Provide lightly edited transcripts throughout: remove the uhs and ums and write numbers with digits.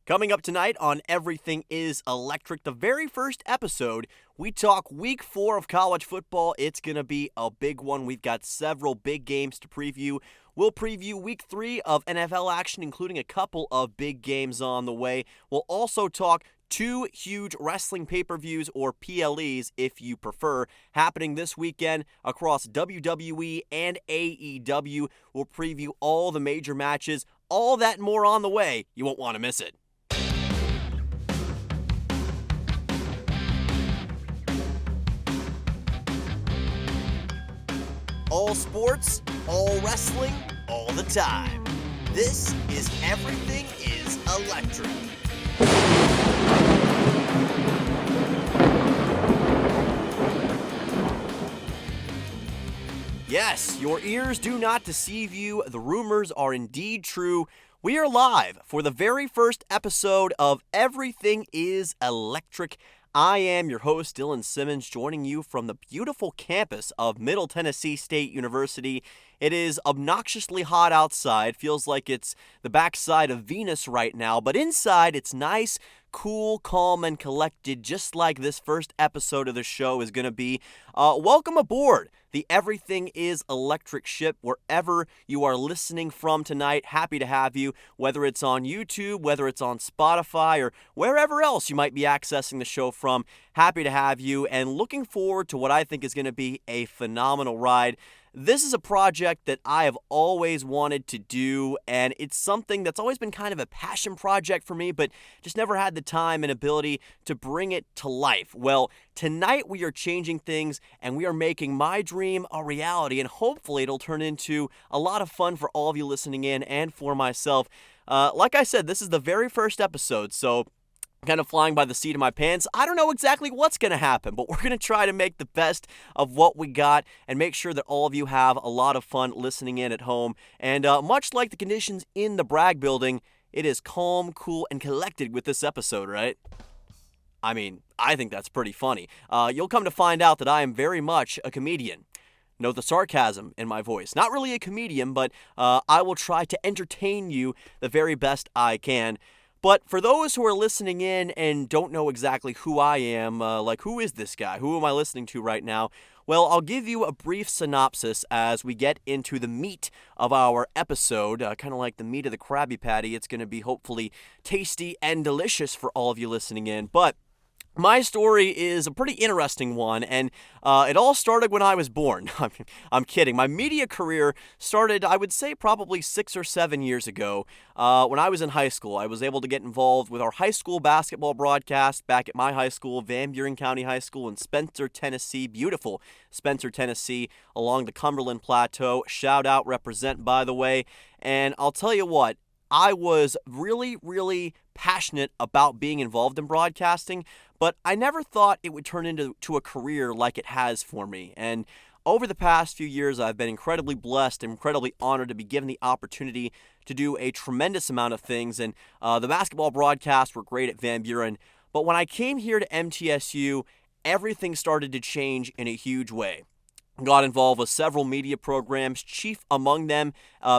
Coming up tonight on Everything is Electric, the very first episode, we talk week 4 of college football. It's going to be a big one. We've got several big games to preview. We'll preview week 3 of NFL action, including a couple of big games on the way. We'll also talk 2 huge wrestling pay-per-views, or PLEs if you prefer, happening this weekend across WWE and AEW. We'll preview all the major matches. All that and more on the way. You won't want to miss it. All sports, all wrestling, all the time. This is Everything is Electric. Yes, your ears do not deceive you. The rumors are indeed true. We are live for the very first episode of Everything is Electric. I am your host, Dylan Simmons, joining you from the beautiful campus of Middle Tennessee State University. It is obnoxiously hot outside. Feels like it's the backside of Venus right now, but inside it's nice, cool, calm, and collected, just like this first episode of the show is going to be. Welcome aboard the Everything is Electric ship, wherever you are listening from tonight. Happy to have you, whether it's on YouTube, whether it's on Spotify, or wherever else you might be accessing the show from. Happy to have you, and looking forward to what I think is going to be a phenomenal ride. This is a project that I have always wanted to do, and it's something that's always been kind of a passion project for me, but just never had the time and ability to bring it to life. Well, tonight we are changing things, and we are making my dream a reality, and hopefully it'll turn into a lot of fun for all of you listening in and for myself. Like I said, this is the very first episode, so kind of flying by the seat of my pants. I don't know exactly what's going to happen, but we're going to try to make the best of what we got and make sure that all of you have a lot of fun listening in at home. And much like the conditions in the Bragg building, it is calm, cool, and collected with this episode, right? I mean, I think that's pretty funny. You'll come to find out that I am very much a comedian. Note the sarcasm in my voice. Not really a comedian, but I will try to entertain you the very best I can. But for those who are listening in and don't know exactly who I am, like who is this guy? Who am I listening to right now? Well, I'll give you a brief synopsis as we get into the meat of our episode, kind of like the meat of the Krabby Patty. It's going to be hopefully tasty and delicious for all of you listening in. But my story is a pretty interesting one, and it all started when I was born. I'm kidding. My media career started, I would say, probably 6 or 7 years ago. When I was in high school, I was able to get involved with our high school basketball broadcast back at my high school, Van Buren County High School in Spencer, Tennessee. Beautiful Spencer, Tennessee, along the Cumberland Plateau. Shout out, represent, by the way. And I'll tell you what, I was really, really passionate about being involved in broadcasting, but I never thought it would turn into a career like it has for me. And over the past few years, I've been incredibly blessed and incredibly honored to be given the opportunity to do a tremendous amount of things. And the basketball broadcasts were great at Van Buren. But when I came here to MTSU, everything started to change in a huge way. Got involved with several media programs, chief among them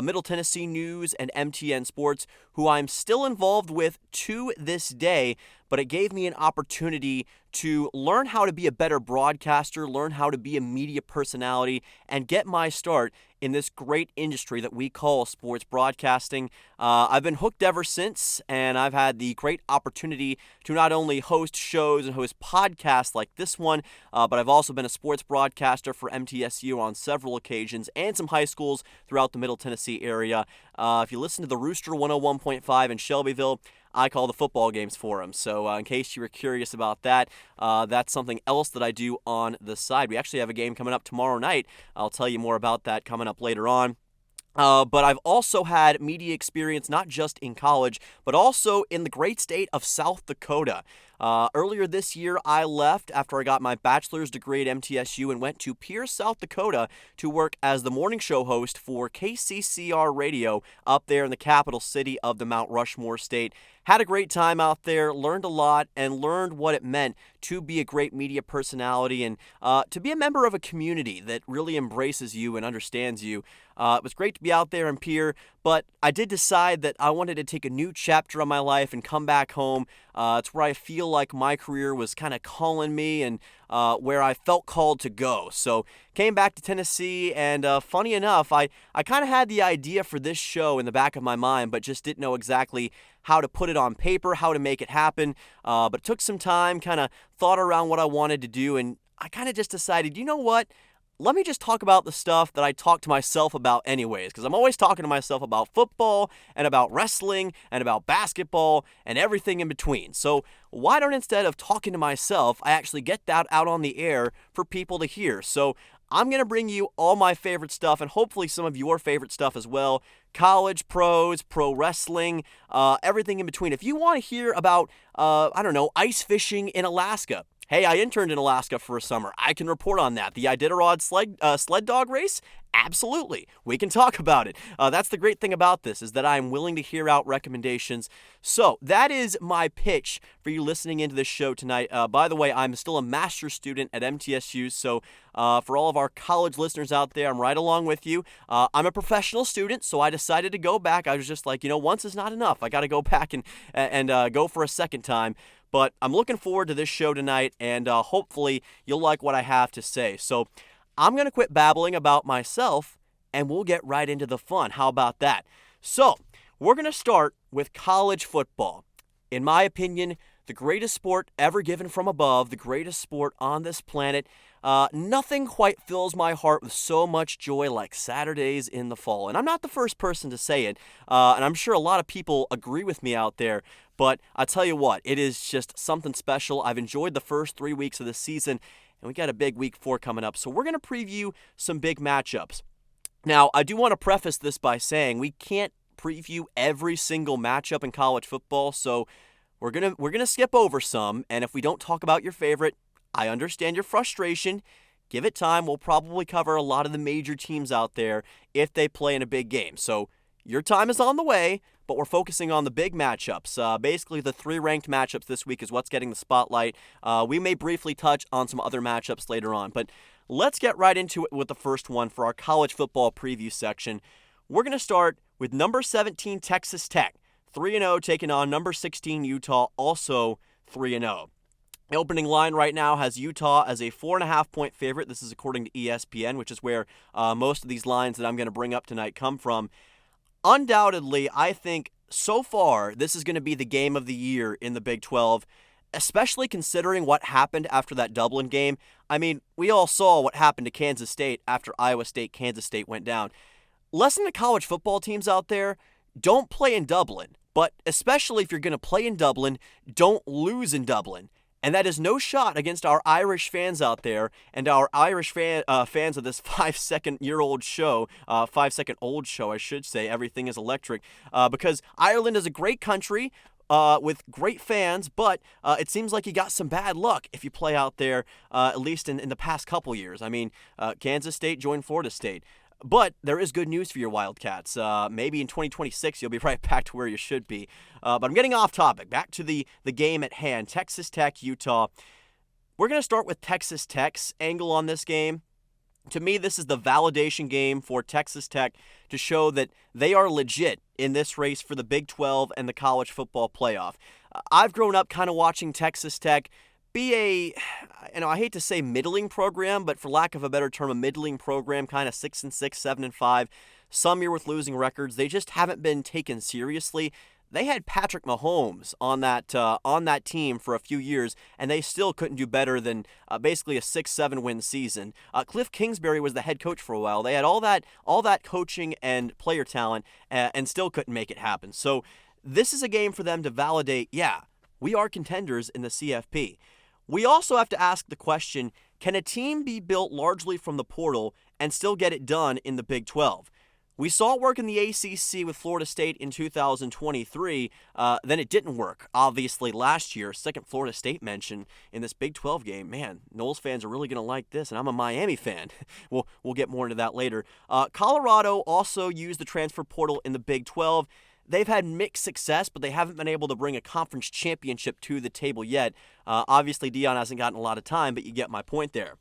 Middle Tennessee News and MTN Sports, who I'm still involved with to this day, but it gave me an opportunity to learn how to be a better broadcaster, learn how to be a media personality, and get my start in this great industry that we call sports broadcasting. I've been hooked ever since, and I've had the great opportunity to not only host shows and host podcasts like this one, but I've also been a sports broadcaster for MTSU on several occasions and some high schools throughout the Middle Tennessee area. If you listen to the Rooster 101.5 in Shelbyville, I call the football games for them. So in case you were curious about that, that's something else that I do on the side. We actually have a game coming up tomorrow night. I'll tell you more about that coming up later on. But I've also had media experience not just in college, but also in the great state of South Dakota. Earlier this year, I left after I got my bachelor's degree at MTSU and went to Pierce, South Dakota to work as the morning show host for KCCR Radio up there in the capital city of the Mount Rushmore state. had a great time out there, learned a lot, and learned what it meant to be a great media personality and to be a member of a community that really embraces you and understands you. It was great to be out there in Pierre, but I did decide that I wanted to take a new chapter of my life and come back home. It's where I feel like my career was kind of calling me and where I felt called to go. So came back to Tennessee, and funny enough, I kind of had the idea for this show in the back of my mind, but just didn't know exactly how to put it on paper, how to make it happen. But it took some time, kind of thought around what I wanted to do, and I kind of just decided, you know what? Let me just talk about the stuff that I talk to myself about anyways, because I'm always talking to myself about football and about wrestling and about basketball and everything in between. So why don't, instead of talking to myself, I actually get that out on the air for people to hear? So I'm going to bring you all my favorite stuff and hopefully some of your favorite stuff as well. College, pros, pro wrestling, everything in between. If you want to hear about, ice fishing in Alaska, hey, I interned in Alaska for a summer. I can report on that. The Iditarod sled dog race? Absolutely. We can talk about it. That's the great thing about this, is that I'm willing to hear out recommendations. So that is my pitch for you listening into this show tonight. By the way, I'm still a master's student at MTSU, so for all of our college listeners out there, I'm right along with you. I'm a professional student, so I decided to go back. I was just like, once is not enough. I got to go back and go for a second time. But I'm looking forward to this show tonight, and hopefully you'll like what I have to say. So I'm going to quit babbling about myself, and we'll get right into the fun. How about that? So we're going to start with college football. In my opinion, the greatest sport ever given from above, the greatest sport on this planet. Nothing quite fills my heart with so much joy like Saturdays in the fall. And I'm not the first person to say it, and I'm sure a lot of people agree with me out there. But I tell you what, it is just something special. I've enjoyed the first 3 weeks of the season, and we got a big week 4 coming up. So we're going to preview some big matchups. Now, I do want to preface this by saying we can't preview every single matchup in college football, so we're gonna skip over some. And if we don't talk about your favorite, I understand your frustration. Give it time. We'll probably cover a lot of the major teams out there if they play in a big game. So your time is on the way, but we're focusing on the big matchups. Basically, the 3 ranked matchups this week is what's getting the spotlight. We may briefly touch on some other matchups later on, but let's get right into it with the first one for our college football preview section. We're going to start with number 17 Texas Tech, 3-0, taking on number 16 Utah, also 3-0. The opening line right now has Utah as a 4.5-point favorite. This is according to ESPN, which is where most of these lines that I'm going to bring up tonight come from. Undoubtedly, I think so far this is going to be the game of the year in the Big 12, especially considering what happened after that Dublin game. I mean, we all saw what happened to Kansas State after Iowa State, Kansas State went down. Lesson to college football teams out there, don't play in Dublin. But especially if you're going to play in Dublin, don't lose in Dublin. And that is no shot against our Irish fans out there and our Irish fans of this 5-second-old show, 5-second-old show, I should say. Everything is electric. Because Ireland is a great country with great fans, but it seems like you got some bad luck if you play out there, at least in the past couple years. I mean, Kansas State joined Florida State. But there is good news for your Wildcats. Maybe in 2026 you'll be right back to where you should be. But I'm getting off topic. Back to the game at hand. Texas Tech, Utah. We're going to start with Texas Tech's angle on this game. To me, this is the validation game for Texas Tech to show that they are legit in this race for the Big 12 and the college football playoff. I've grown up kind of watching Texas Tech be I hate to say middling program, but for lack of a better term, a middling program, kind of 6-6, 7-5. Some year with losing records. They just haven't been taken seriously. They had Patrick Mahomes on that team for a few years, and they still couldn't do better than basically a 6-7 win season. Cliff Kingsbury was the head coach for a while. They had all that coaching and player talent, and still couldn't make it happen. So this is a game for them to validate, yeah, we are contenders in the CFP. We also have to ask the question, can a team be built largely from the portal and still get it done in the Big 12? We saw it work in the ACC with Florida State in 2023. Then it didn't work, obviously, last year. Second Florida State mention in this Big 12 game. Man, Noles fans are really going to like this, and I'm a Miami fan. We'll get more into that later. Colorado also used the transfer portal in the Big 12. they've had mixed success, but they haven't been able to bring a conference championship to the table yet. Obviously, Dion hasn't gotten a lot of time, but you get my point there.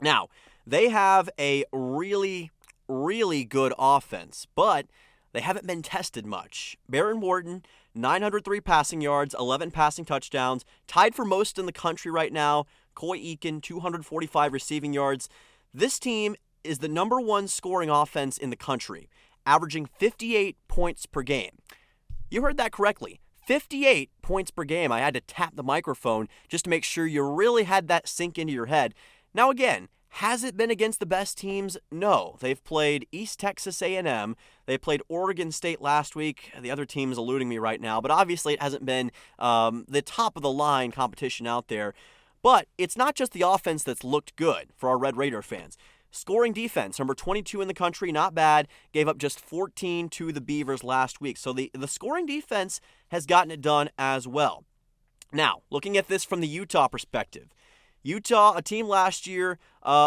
Now, they have a really, really good offense, but they haven't been tested much. Baron Morton, 903 passing yards, 11 passing touchdowns, tied for most in the country right now. Coy Eakin, 245 receiving yards. This team is the number one scoring offense in the country, averaging 58 points per game. You heard that correctly. 58 points per game. I had to tap the microphone just to make sure you really had that sink into your head. Now again, has it been against the best teams? No. They've played East Texas A&M. They played Oregon State last week. The other team's eluding me right now, but obviously it hasn't been the top-of-the-line competition out there. But it's not just the offense that's looked good for our Red Raider fans. Scoring defense, number 22 in the country, not bad. Gave up just 14 to the Beavers last week. So the scoring defense has gotten it done as well. Now, looking at this from the Utah perspective. Utah, a team last year,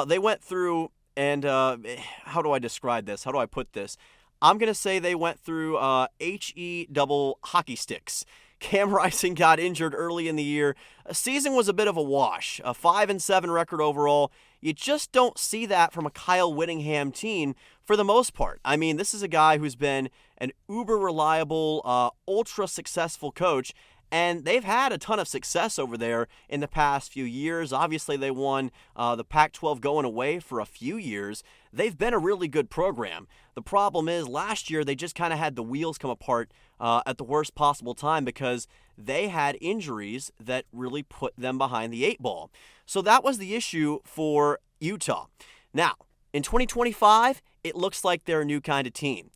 they went through, and how do I describe this? How do I put this? I'm going to say they went through HE double hockey sticks. Cam Rising got injured early in the year. A season was a bit of a wash. A 5-7 record overall. You just don't see that from a Kyle Whittingham team for the most part. I mean, this is a guy who's been an uber reliable, ultra successful coach, and they've had a ton of success over there in the past few years. Obviously, they won the Pac-12 going away for a few years. They've been a really good program. The problem is last year they just kind of had the wheels come apart at the worst possible time because they had injuries that really put them behind the eight ball. So that was the issue for Utah. Now, in 2025, it looks like they're a new kind of team.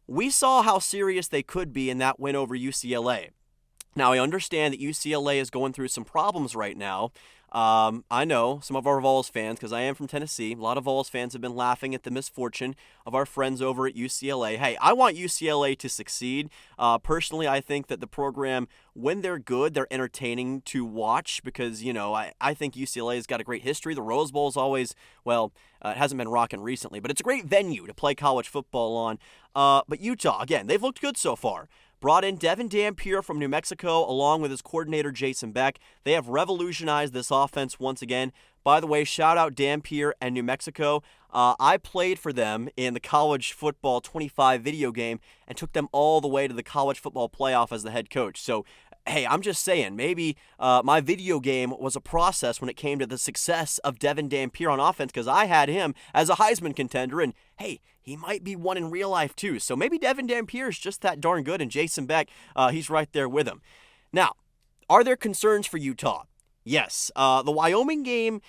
We saw how serious they could be in that win over UCLA. Now, I understand that UCLA is going through some problems right now. I know some of our Vols fans, because I am from Tennessee, a lot of Vols fans have been laughing at the misfortune of our friends over at UCLA. Hey, I want UCLA to succeed. Personally, I think that the program, when they're good, they're entertaining to watch because, I think UCLA has got a great history. The Rose Bowl is always, it hasn't been rocking recently, but it's a great venue to play college football on. But Utah, again, they've looked good so far. Brought in Devin Dampier from New Mexico along with his coordinator Jason Beck. They have revolutionized this offense once again. By the way, shout out Dampier and New Mexico. I played for them in the College Football 25 video game and took them all the way to the College Football Playoff as the head coach. So, hey, I'm just saying, maybe my video game was a process when it came to the success of Devin Dampier on offense because I had him as a Heisman contender, and hey, he might be one in real life too. So maybe Devin Dampier is just that darn good, and Jason Beck, he's right there with him. Now, are there concerns for Utah? Yes. The Wyoming game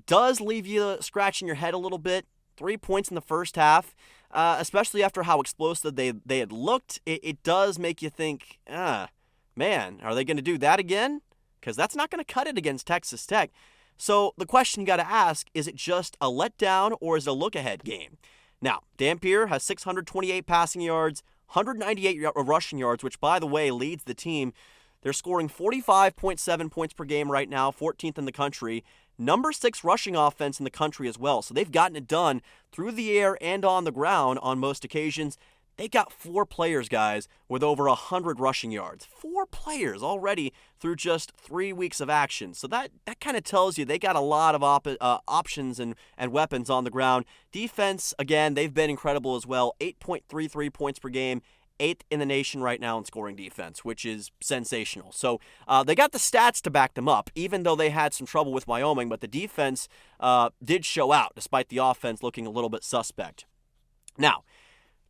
does leave you scratching your head a little bit. 3 points in the first half, especially after how explosive they had looked. It does make you think, man, are they going to do that again? Because that's not going to cut it against Texas Tech. So the question you got to ask, is it just a letdown or is it a look-ahead game? Now, Dampier has 628 passing yards, 198 rushing yards, which, by the way, leads the team. They're scoring 45.7 points per game right now, 14th in the country. Number 6 rushing offense in the country as well. So they've gotten it done through the air and on the ground on most occasions. They got 4 players, guys, with over 100 rushing yards. 4 players already through just 3 weeks of action. So that kind of tells you they got a lot of options and weapons on the ground. Defense, again, they've been incredible as well. 8.33 points per game. 8th in the nation right now in scoring defense, which is sensational. So they got the stats to back them up, even though they had some trouble with Wyoming, but the defense did show out, despite the offense looking a little bit suspect. Now,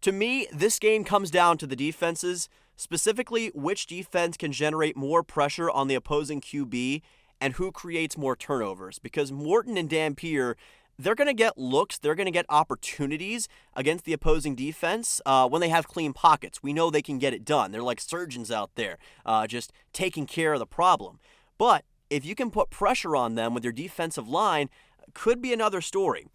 to me, this game comes down to the defenses, specifically which defense can generate more pressure on the opposing QB and who creates more turnovers. Because Morton and Dampier, they're going to get looks, they're going to get opportunities against the opposing defense when they have clean pockets. We know they can get it done. They're like surgeons out there, just taking care of the problem. But if you can put pressure on them with your defensive line, could be another story.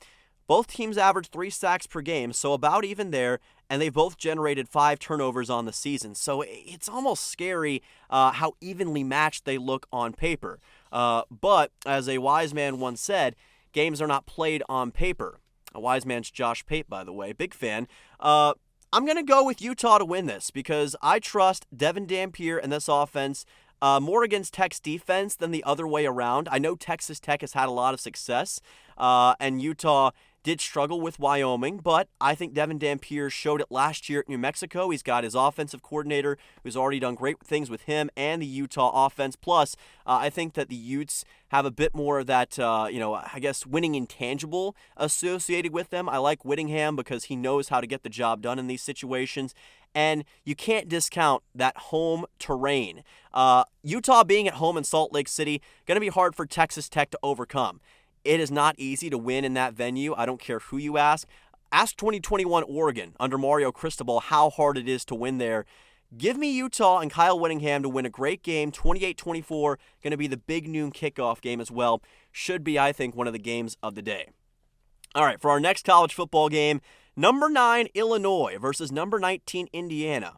Both teams average 3 sacks per game, so about even there, and they both generated 5 turnovers on the season. So it's almost scary how evenly matched they look on paper. But as a wise man once said, games are not played on paper. A wise man's Josh Pate, by the way, big fan. I'm going to go with Utah to win this because I trust Devin Dampier and this offense more against Tech's defense than the other way around. I know Texas Tech has had a lot of success, and Utah did struggle with Wyoming, but I think Devin Dampier showed it last year at New Mexico. He's got his offensive coordinator who's already done great things with him and the Utah offense. Plus, I think that the Utes have a bit more of that, I guess, winning intangible associated with them. I like Whittingham because he knows how to get the job done in these situations. And you can't discount that home terrain. Utah being at home in Salt Lake City, going to be hard for Texas Tech to overcome. It is not easy to win in that venue. I don't care who you ask. Ask 2021 Oregon under Mario Cristobal how hard it is to win there. Give me Utah and Kyle Whittingham to win a great game, 28-24. Going to be the big noon kickoff game as well. Should be, I think, one of the games of the day. All right, for our next college football game, number 9 Illinois versus number 19 Indiana.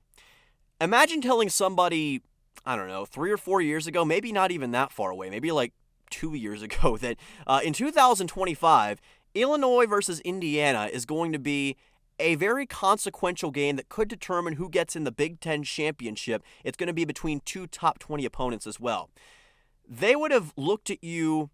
Imagine telling somebody, I don't know, 3 or 4 years ago, maybe not even that far away, maybe like 2 years ago, that in 2025, Illinois versus Indiana is going to be a very consequential game that could determine who gets in the Big Ten championship. It's going to be between two top 20 opponents as well. They would have looked at you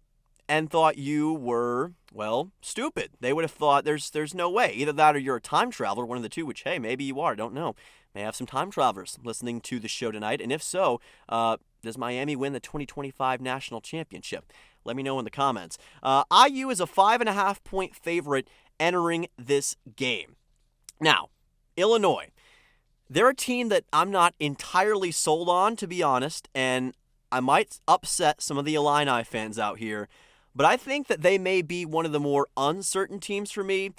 and thought you were, well, stupid. They would have thought there's no way. Either that or you're a time traveler, one of the two, which, hey, maybe you are, don't know. May have some time travelers listening to the show tonight, and if so, does Miami win the 2025 national championship? Let me know in the comments. IU is a 5.5-point favorite entering this game. Now, Illinois, they're a team that I'm not entirely sold on, to be honest, and I might upset some of the Illini fans out here, but I think that they may be one of the more uncertain teams for me.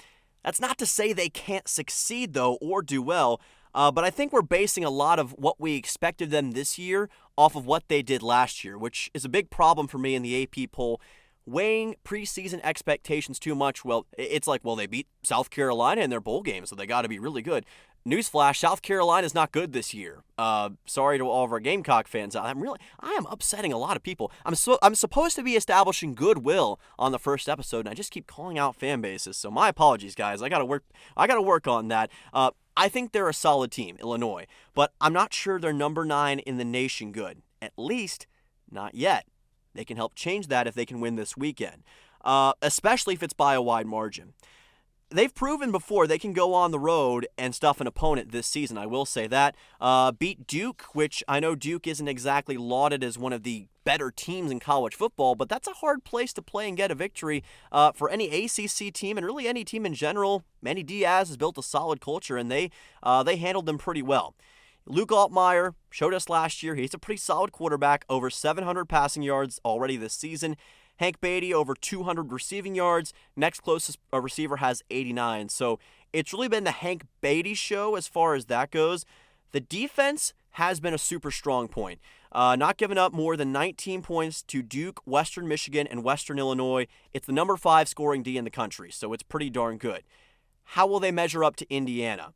That's not to say they can't succeed, though, or do well, but I think we're basing a lot of what we expected them this year off of what they did last year, which is a big problem for me in the AP poll. Weighing preseason expectations too much, well, it's like, well, they beat South Carolina in their bowl game, so they got to be really good. Newsflash, South Carolina's not good this year. Sorry to all of our Gamecock fans. I am upsetting a lot of people. I'm supposed to be establishing goodwill on the first episode, and I just keep calling out fan bases. So my apologies, guys. I gotta work on that. I think they're a solid team, Illinois, but I'm not sure they're number 9 in the nation good. At least, not yet. They can help change that if they can win this weekend, especially if it's by a wide margin. They've proven before they can go on the road and stuff an opponent this season, I will say that. Beat Duke, which I know Duke isn't exactly lauded as one of the better teams in college football, but that's a hard place to play and get a victory for any ACC team and really any team in general. Manny Diaz has built a solid culture, and they handled them pretty well. Luke Altmaier showed us last year he's a pretty solid quarterback, over 700 passing yards already this season. Hank Beatty over 200 receiving yards. Next closest receiver has 89. So it's really been the Hank Beatty show as far as that goes. The defense has been a super strong point. Not giving up more than 19 points to Duke, Western Michigan, and Western Illinois. It's the number 5 scoring D in the country, so it's pretty darn good. How will they measure up to Indiana?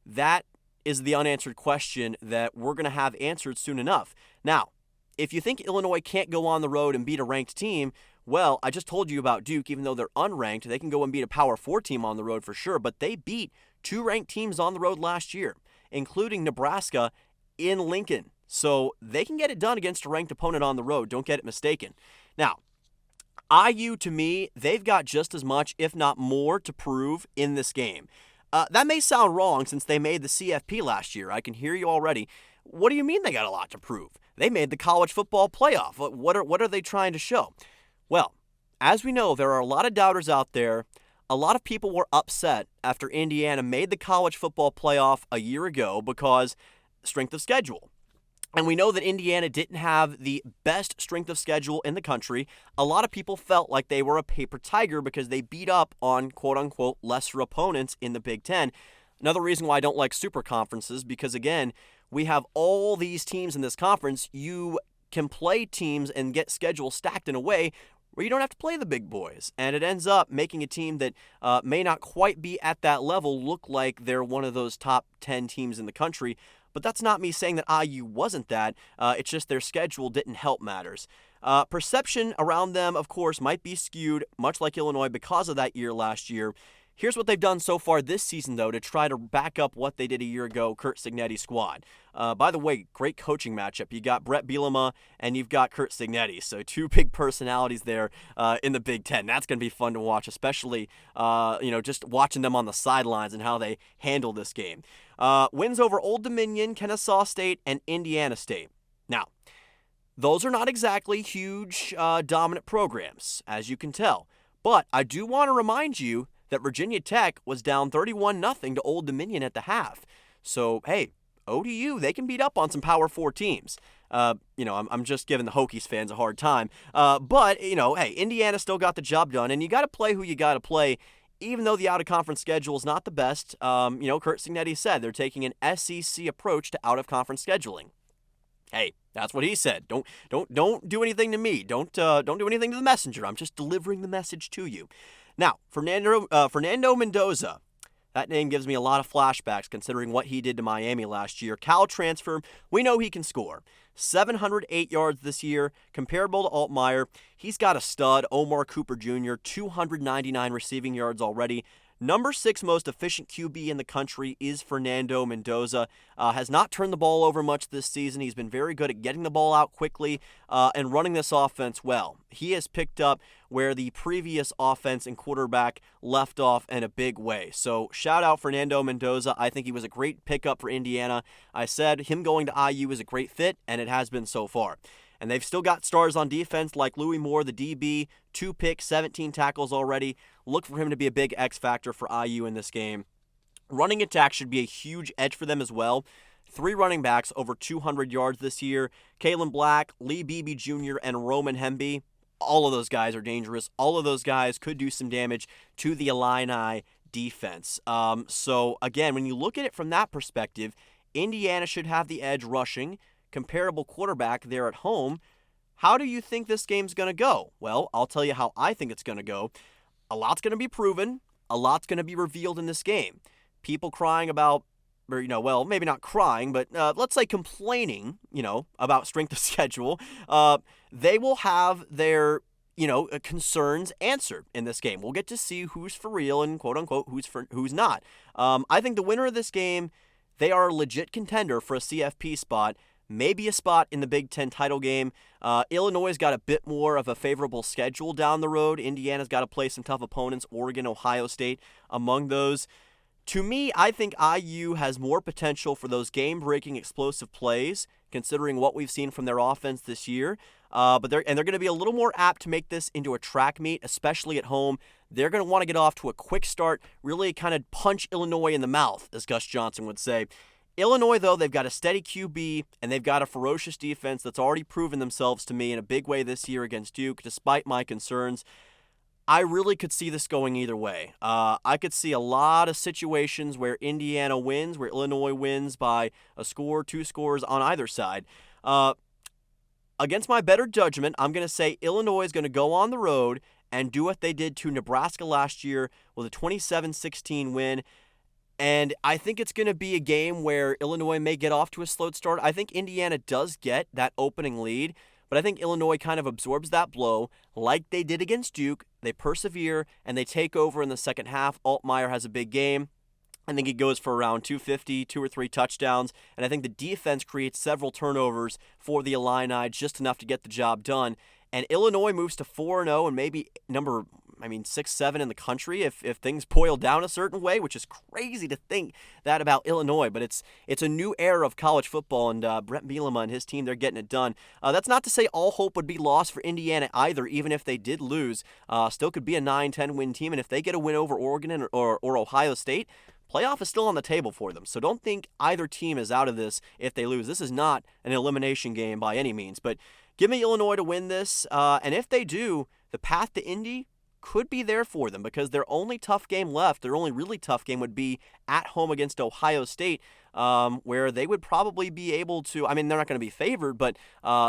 That is the unanswered question that we're going to have answered soon enough. Now, if you think Illinois can't go on the road and beat a ranked team, well, I just told you about Duke. Even though they're unranked, they can go and beat a Power 4 team on the road for sure, but they beat 2 ranked teams on the road last year, including Nebraska in Lincoln. So they can get it done against a ranked opponent on the road. Don't get it mistaken. Now, IU, to me, they've got just as much, if not more, to prove in this game. That may sound wrong since they made the CFP last year. I can hear you already. What do you mean they got a lot to prove? They made the college football playoff. What are they trying to show? Well, as we know, there are a lot of doubters out there. A lot of people were upset after Indiana made the college football playoff a year ago because strength of schedule. And we know that Indiana didn't have the best strength of schedule in the country. A lot of people felt like they were a paper tiger because they beat up on quote-unquote lesser opponents in the Big Ten. Another reason why I don't like super conferences, because again, we have all these teams in this conference. You can play teams and get schedules stacked in a way where you don't have to play the big boys. And it ends up making a team that may not quite be at that level look like they're one of those top 10 teams in the country. But that's not me saying that IU wasn't that. It's just their schedule didn't help matters. Perception around them, of course, might be skewed, much like Illinois, because of that year last year. Here's what they've done so far this season, though, to try to back up what they did a year ago, Curt Cignetti's squad. By the way, great coaching matchup. You got Brett Bielema and you've got Curt Cignetti. So two big personalities there in the Big Ten. That's going to be fun to watch, especially just watching them on the sidelines and how they handle this game. Wins over Old Dominion, Kennesaw State, and Indiana State. Now, those are not exactly huge, dominant programs, as you can tell. But I do want to remind you that Virginia Tech was down 31-0 to Old Dominion at the half. So, hey, ODU, they can beat up on some Power 4 teams. I'm just giving the Hokies fans a hard time. But, hey, Indiana still got the job done, and you got to play who you got to play, even though the out-of-conference schedule is not the best. Curt Cignetti said they're taking an SEC approach to out-of-conference scheduling. Hey, that's what he said. Don't do anything to me. Don't do anything to the messenger. I'm just delivering the message to you. Now, Fernando Mendoza, that name gives me a lot of flashbacks considering what he did to Miami last year. Cal transfer, we know he can score. 708 yards this year, comparable to Altmaier. He's got a stud, Omar Cooper Jr., 299 receiving yards already. Number 6 most efficient QB in the country is Fernando Mendoza. Has not turned the ball over much this season. He's been very good at getting the ball out quickly and running this offense well. He has picked up where the previous offense and quarterback left off in a big way. So shout out Fernando Mendoza. I think he was a great pickup for Indiana. I said him going to IU is a great fit, and it has been so far. And they've still got stars on defense like Louis Moore, the DB, 2 picks, 17 tackles already. Look for him to be a big X factor for IU in this game. Running attack should be a huge edge for them as well. 3 running backs over 200 yards this year. Kalen Black, Lee Beebe Jr., and Roman Hemby. All of those guys are dangerous. All of those guys could do some damage to the Illini defense. So, again, when you look at it from that perspective, Indiana should have the edge rushing. Comparable quarterback there at home. How do you think this game's going to go? Well, I'll tell you how I think it's going to go. A lot's going to be proven. A lot's going to be revealed in this game. People crying about, or, maybe not crying, but let's say complaining, about strength of schedule. They will have their, concerns answered in this game. We'll get to see who's for real and quote unquote who's not. I think the winner of this game, they are a legit contender for a CFP spot. Maybe a spot in the Big Ten title game. Illinois has got a bit more of a favorable schedule down the road. Indiana's got to play some tough opponents, Oregon, Ohio State among those. To me, I think IU has more potential for those game-breaking explosive plays, considering what we've seen from their offense this year. But they're going to be a little more apt to make this into a track meet, especially at home. They're going to want to get off to a quick start, really kind of punch Illinois in the mouth, as Gus Johnson would say. Illinois, though, they've got a steady QB, and they've got a ferocious defense that's already proven themselves to me in a big way this year against Duke, despite my concerns. I really could see this going either way. I could see a lot of situations where Indiana wins, where Illinois wins by a score, 2 scores on either side. Against my better judgment, I'm going to say Illinois is going to go on the road and do what they did to Nebraska last year with a 27-16 win. And I think it's going to be a game where Illinois may get off to a slow start. I think Indiana does get that opening lead, but I think Illinois kind of absorbs that blow like they did against Duke. They persevere, and they take over in the second half. Altmaier has a big game. I think he goes for around 250, 2 or 3 touchdowns, and I think the defense creates several turnovers for the Illini, just enough to get the job done. And Illinois moves to 4-0 and maybe 6-7 in the country if things boil down a certain way, which is crazy to think that about Illinois. But it's a new era of college football, and Brett Bielema and his team, they're getting it done. That's not to say all hope would be lost for Indiana either, even if they did lose. Still could be a 9-10 win team, and if they get a win over Oregon or Ohio State, playoff is still on the table for them. So don't think either team is out of this if they lose. This is not an elimination game by any means, but give me Illinois to win this, and if they do, the path to Indy could be there for them because their only tough game left, their only really tough game would be at home against Ohio State, where they would probably be able to, they're not going to be favored, but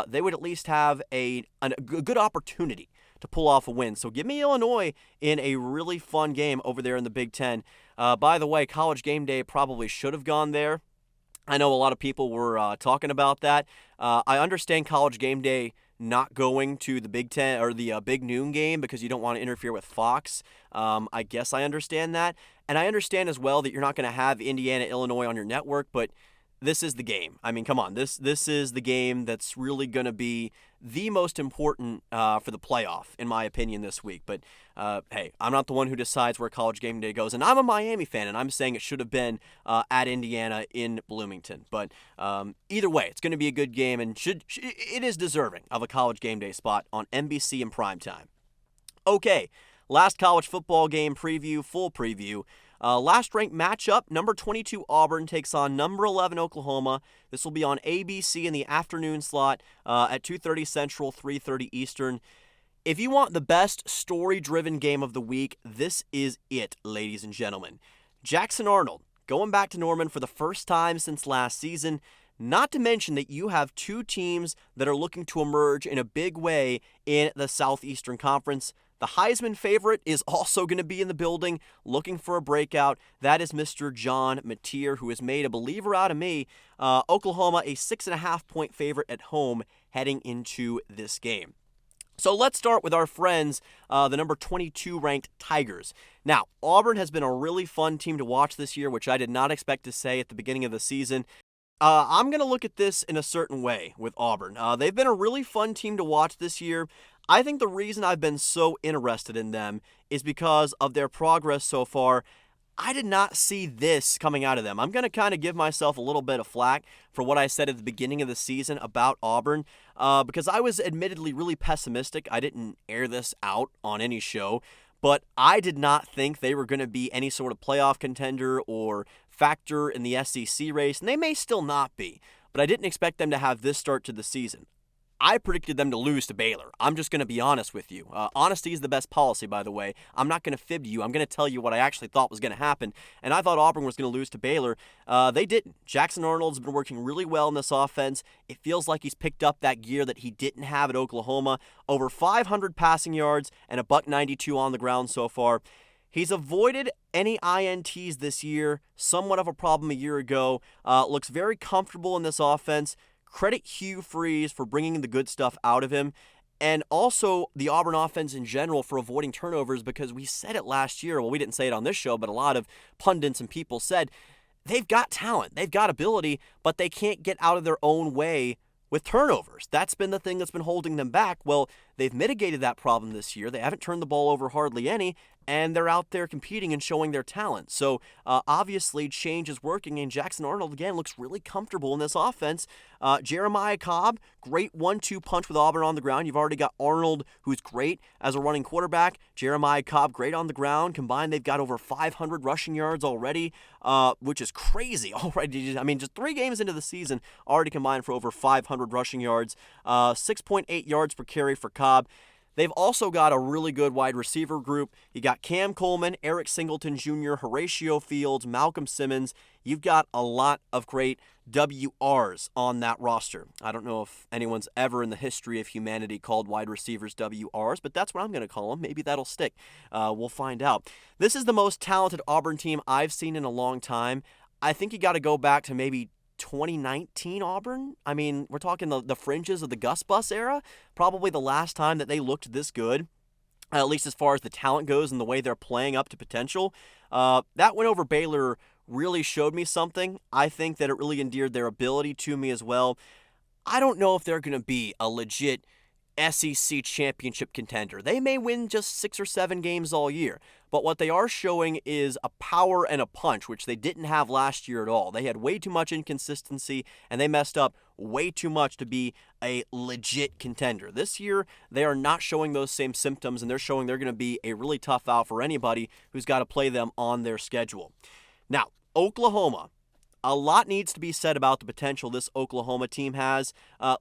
they would at least have a good opportunity to pull off a win. So give me Illinois in a really fun game over there in the Big Ten. By the way, College Game Day probably should have gone there. I know a lot of people were talking about that. I understand College Game Day not going to the Big Ten or the Big Noon game because you don't want to interfere with Fox. I guess I understand that. And I understand as well that you're not going to have Indiana, Illinois on your network, but this is the game. I mean, come on. This is the game that's really going to be the most important for the playoff, in my opinion, this week. But, hey, I'm not the one who decides where College Game Day goes. And I'm a Miami fan, and I'm saying it should have been at Indiana in Bloomington. But either way, it's going to be a good game, and it is deserving of a College Game Day spot on NBC in primetime. Okay, last college football game preview, full preview. Last ranked matchup, number 22 Auburn takes on number 11 Oklahoma. This will be on ABC in the afternoon slot at 2:30 Central, 3:30 Eastern. If you want the best story-driven game of the week, this is it, ladies and gentlemen. Jackson Arnold going back to Norman for the first time since last season. Not to mention that you have two teams that are looking to emerge in a big way in the Southeastern Conference. The Heisman favorite is also going to be in the building looking for a breakout. That is Mr. John Mateer, who has made a believer out of me. Oklahoma, a 6.5-point favorite at home heading into this game. So let's start with our friends, the number 22 ranked Tigers. Now, Auburn has been a really fun team to watch this year, which I did not expect to say at the beginning of the season. I'm going to look at this in a certain way with Auburn. They've been a really fun team to watch this year. I think the reason I've been so interested in them is because of their progress so far. I did not see this coming out of them. I'm going to kind of give myself a little bit of flack for what I said at the beginning of the season about Auburn because I was admittedly really pessimistic. I didn't air this out on any show, but I did not think they were going to be any sort of playoff contender or factor in the SEC race, and they may still not be, but I didn't expect them to have this start to the season. I predicted them to lose to Baylor. I'm just going to be honest with you. Honesty is the best policy, by the way. I'm not going to fib to you. I'm going to tell you what I actually thought was going to happen. And I thought Auburn was going to lose to Baylor. They didn't. Jackson Arnold's been working really well in this offense. It feels like he's picked up that gear that he didn't have at Oklahoma. Over 500 passing yards and a $192 on the ground so far. He's avoided any INTs this year, somewhat of a problem a year ago. Looks very comfortable in this offense. Credit Hugh Freeze for bringing the good stuff out of him, and also the Auburn offense in general for avoiding turnovers, because we said it last year. Well, we didn't say it on this show, but a lot of pundits and people said they've got talent, they've got ability, but they can't get out of their own way with turnovers. That's been the thing that's been holding them back. Well, they've mitigated that problem this year. They haven't turned the ball over hardly any, and they're out there competing and showing their talent. So obviously change is working, and Jackson Arnold, again, looks really comfortable in this offense. Jeremiah Cobb, great 1-2 punch with Auburn on the ground. You've already got Arnold, who's great as a running quarterback. Jeremiah Cobb, great on the ground. Combined, they've got over 500 rushing yards already, which is crazy already. I mean, just 3 games into the season, already combined for over 500 rushing yards. 6.8 yards per carry for Cobb. They've also got a really good wide receiver group. You got Cam Coleman, Eric Singleton Jr., Horatio Fields, Malcolm Simmons. You've got a lot of great WRs on that roster. I don't know if anyone's ever in the history of humanity called wide receivers WRs, but that's what I'm going to call them. Maybe that'll stick. We'll find out. This is the most talented Auburn team I've seen in a long time. I think you got to go back to maybe 2019 Auburn. I mean, we're talking the fringes of the Gus Bus era. Probably the last time that they looked this good, at least as far as the talent goes and the way they're playing up to potential. That win over Baylor really showed me something. I think that it really endeared their ability to me as well. I don't know if they're going to be a legit SEC championship contender. They may win just 6 or 7 games all year, but what they are showing is a power and a punch, which they didn't have last year at all. They had way too much inconsistency, and they messed up way too much to be a legit contender. This year, they are not showing those same symptoms, and they're showing they're going to be a really tough out for anybody who's got to play them on their schedule. Now, Oklahoma. A lot needs to be said about the potential this Oklahoma team has.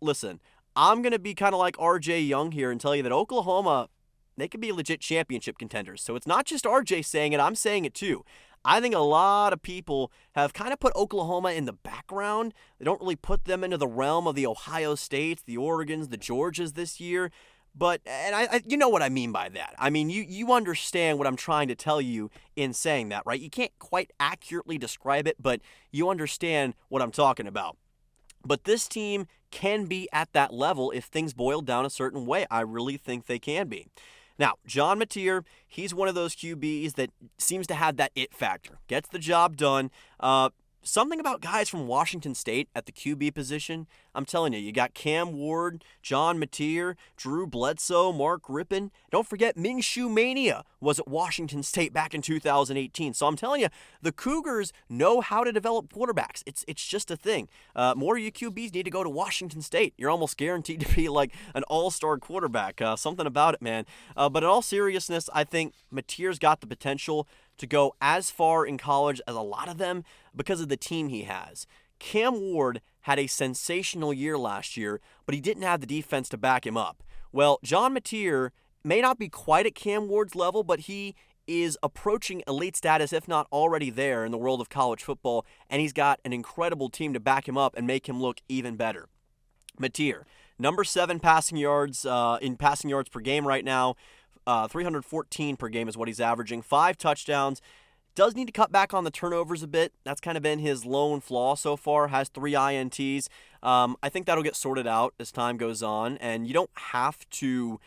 Listen, I'm going to be kind of like RJ Young here and tell you that Oklahoma, they could be legit championship contenders. So it's not just RJ saying it, I'm saying it too. I think a lot of people have kind of put Oklahoma in the background. They don't really put them into the realm of the Ohio States, the Oregons, the Georgias this year. But, and I you know what I mean by that. I mean, you understand what I'm trying to tell you in saying that, right? You can't quite accurately describe it, but you understand what I'm talking about. But this team can be at that level if things boil down a certain way. I really think they can be. Now, John Mateer, he's one of those QBs that seems to have that it factor. Gets the job done. Something about guys from Washington State at the QB position. I'm telling you got Cam Ward, John Mateer, Drew Bledsoe, Mark Rippon. Don't forget Minshew Mania was at Washington State back in 2018. So I'm telling you, the Cougars know how to develop quarterbacks. It's just a thing. More of you QBs need to go to Washington State. You're almost guaranteed to be like an all-star quarterback. Something about it, man. But in all seriousness, I think Mateer's got the potential to go as far in college as a lot of them because of the team he has. Cam Ward had a sensational year last year, but he didn't have the defense to back him up. Well, John Mateer may not be quite at Cam Ward's level, but he is approaching elite status, if not already there in the world of college football, and he's got an incredible team to back him up and make him look even better. Mateer, number 7 passing yards in passing yards per game right now. 314 per game is what he's averaging. 5 touchdowns. Does need to cut back on the turnovers a bit. That's kind of been his lone flaw so far. Has 3 INTs. I think that'll get sorted out as time goes on. And you don't have to...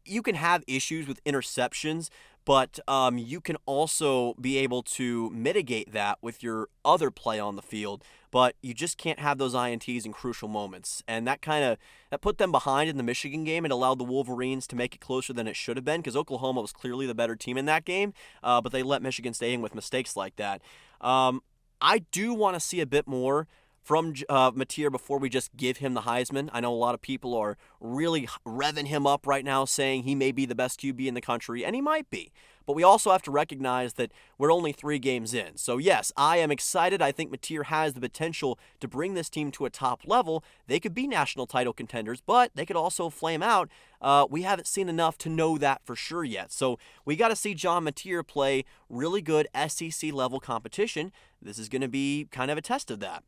You can have issues with interceptions, but you can also be able to mitigate that with your other play on the field. But you just can't have those INTs in crucial moments. And that put them behind in the Michigan game. It allowed the Wolverines to make it closer than it should have been because Oklahoma was clearly the better team in that game. But they let Michigan stay in with mistakes like that. I do want to see a bit more from Mateer before we just give him the Heisman. I know a lot of people are really revving him up right now, saying he may be the best QB in the country, and he might be. But we also have to recognize that we're only 3 games in. So yes, I am excited. I think Mateer has the potential to bring this team to a top level. They could be national title contenders, but they could also flame out. We haven't seen enough to know that for sure yet. So we got to see John Mateer play really good SEC level competition. This is going to be kind of a test of that.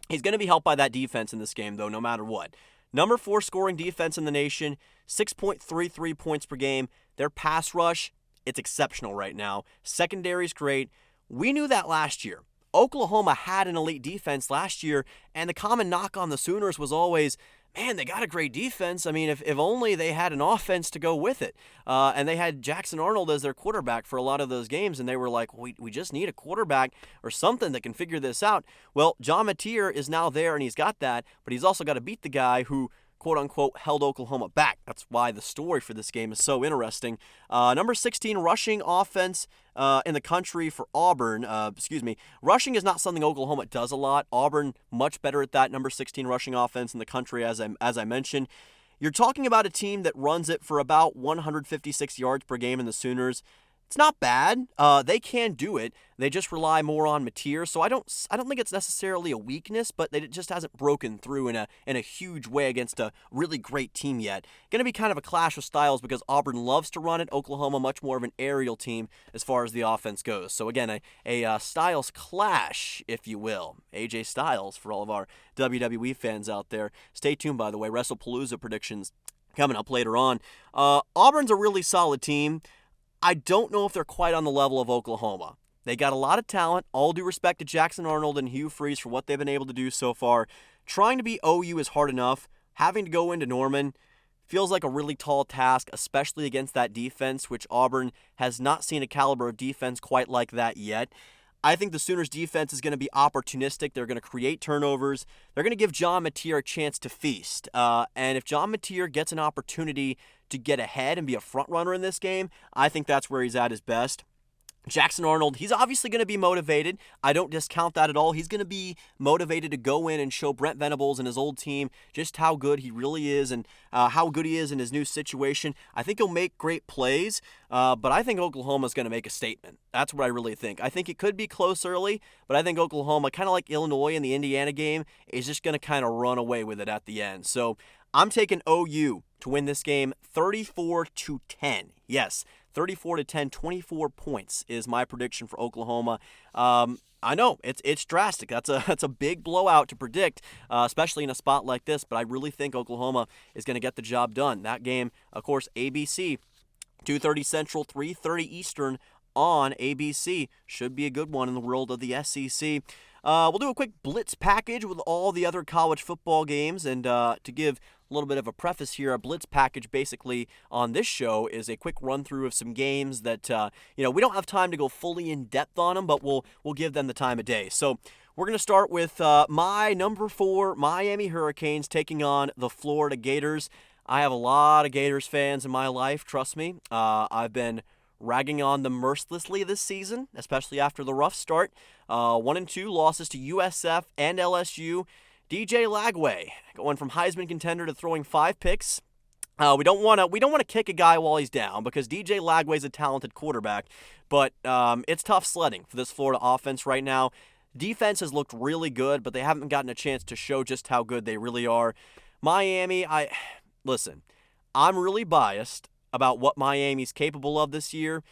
He's going to be helped by that defense in this game, though, no matter what. Number 4 scoring defense in the nation, 6.33 points per game. Their pass rush, it's exceptional right now. Secondary's great. We knew that last year. Oklahoma had an elite defense last year, and the common knock on the Sooners was always, man, they got a great defense. I mean, if only they had an offense to go with it. And they had Jackson Arnold as their quarterback for a lot of those games, and they were like, we just need a quarterback or something that can figure this out. Well, John Mateer is now there, and he's got that, but he's also got to beat the guy who, quote-unquote, held Oklahoma back. That's why the story for this game is so interesting. Number 16 rushing offense in the country for Auburn. Rushing is not something Oklahoma does a lot. Auburn, much better at that. Number 16 rushing offense in the country, as I mentioned. You're talking about a team that runs it for about 156 yards per game in the Sooners. It's not bad. They can do it. They just rely more on Mateer, so I don't think it's necessarily a weakness, but it just hasn't broken through in a huge way against a really great team yet. Going to be kind of a clash of styles because Auburn loves to run it. Oklahoma much more of an aerial team as far as the offense goes. So again, a styles clash, if you will. AJ Styles for all of our WWE fans out there. Stay tuned, by the way. Wrestlepalooza predictions coming up later on. Auburn's a really solid team. I don't know if they're quite on the level of Oklahoma. They got a lot of talent. All due respect to Jackson Arnold and Hugh Freeze for what they've been able to do so far. Trying to beat OU is hard enough. Having to go into Norman feels like a really tall task, especially against that defense, which Auburn has not seen a caliber of defense quite like that yet. I think the Sooners' defense is going to be opportunistic. They're going to create turnovers. They're going to give John Mateer a chance to feast. And if John Mateer gets an opportunity to get ahead and be a front runner in this game, I think that's where he's at his best. Jackson Arnold, he's obviously going to be motivated. I don't discount that at all. He's going to be motivated to go in and show Brent Venables and his old team just how good he really is and how good he is in his new situation. I think he'll make great plays, but I think Oklahoma's going to make a statement. That's what I really think. I think it could be close early, but I think Oklahoma, kind of like Illinois in the Indiana game, is just going to kind of run away with it at the end. So I'm taking OU to win this game 34-10. Yes, 34-10, 24 points is my prediction for Oklahoma. I know it's drastic. That's a big blowout to predict, especially in a spot like this. But I really think Oklahoma is going to get the job done. That game, of course, ABC, 2:30 Central, 3:30 Eastern on ABC, should be a good one in the world of the SEC. We'll do a quick blitz package with all the other college football games, and to give a little bit of a preface here, a blitz package basically on this show is a quick run through of some games that we don't have time to go fully in depth on them, but we'll give them the time of day. So we're going to start with my number 4 Miami Hurricanes taking on the Florida Gators. I have a lot of Gators fans in my life, trust me. I've been ragging on them mercilessly this season, especially after the rough start. 1-2 losses to USF and LSU. DJ Lagway going from Heisman contender to throwing 5 picks. We don't want to kick a guy while he's down because DJ Lagway's a talented quarterback, but it's tough sledding for this Florida offense right now. Defense has looked really good, but they haven't gotten a chance to show just how good they really are. Miami, listen, I'm really biased about what Miami's capable of this year.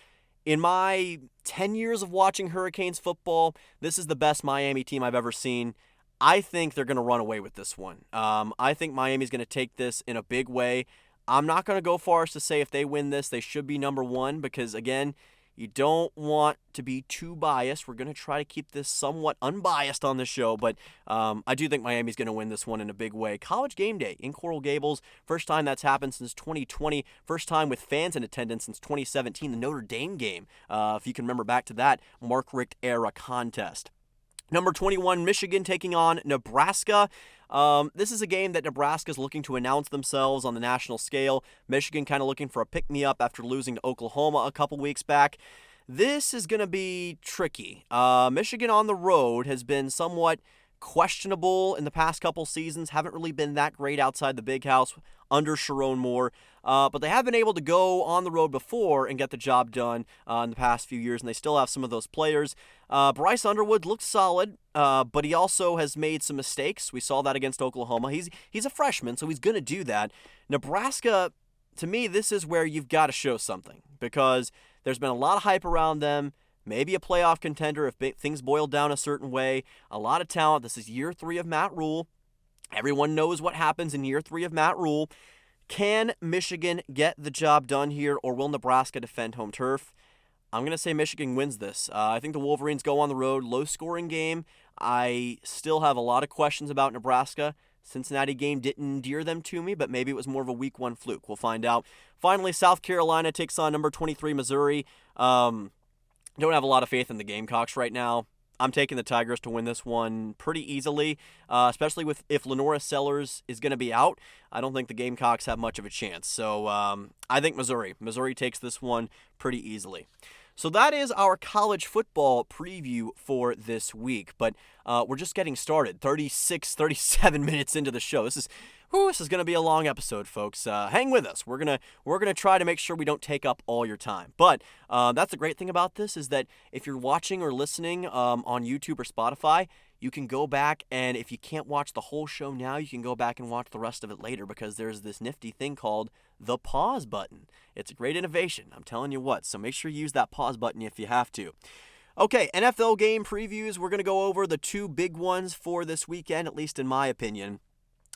In my 10 years of watching Hurricanes football, this is the best Miami team I've ever seen. I think they're going to run away with this one. I think Miami's going to take this in a big way. I'm not going to go far as to say if they win this, they should be number 1 because, again, you don't want to be too biased. We're going to try to keep this somewhat unbiased on the show, but I do think Miami's going to win this one in a big way. College game day in Coral Gables. First time that's happened since 2020. First time with fans in attendance since 2017, the Notre Dame game. If you can remember back to that Mark Richt era contest. Number 21, Michigan taking on Nebraska. This is a game that Nebraska is looking to announce themselves on the national scale. Michigan kind of looking for a pick-me-up after losing to Oklahoma a couple weeks back. This is going to be tricky. Michigan on the road has been somewhat questionable in the past couple seasons. Haven't really been that great outside the big house under Sharon Moore. But they have been able to go on the road before and get the job done in the past few years, and they still have some of those players. Bryce Underwood looks solid, but he also has made some mistakes. We saw that against Oklahoma. He's a freshman, so he's going to do that. Nebraska, to me, this is where you've got to show something because there's been a lot of hype around them. Maybe a playoff contender if things boil down a certain way. A lot of talent. This is year 3 of Matt Rule. Everyone knows what happens in year 3 of Matt Rule. Can Michigan get the job done here, or will Nebraska defend home turf? I'm going to say Michigan wins this. I think the Wolverines go on the road, low-scoring game. I still have a lot of questions about Nebraska. Cincinnati game didn't endear them to me, but maybe it was more of a week 1 fluke. We'll find out. Finally, South Carolina takes on number 23 Missouri. Don't have a lot of faith in the Gamecocks right now. I'm taking the Tigers to win this one pretty easily, especially if Lenora Sellers is going to be out. I don't think the Gamecocks have much of a chance. So I think Missouri takes this one pretty easily. So that is our college football preview for this week. But we're just getting started. 37 minutes into the show. This is going to be a long episode, folks. Hang with us. We're gonna try to make sure we don't take up all your time. But that's the great thing about this is that if you're watching or listening on YouTube or Spotify, you can go back, and if you can't watch the whole show now, you can go back and watch the rest of it later because there's this nifty thing called the pause button. It's a great innovation, I'm telling you what. So make sure you use that pause button if you have to. Okay, NFL game previews. We're going to go over the 2 big ones for this weekend, at least in my opinion.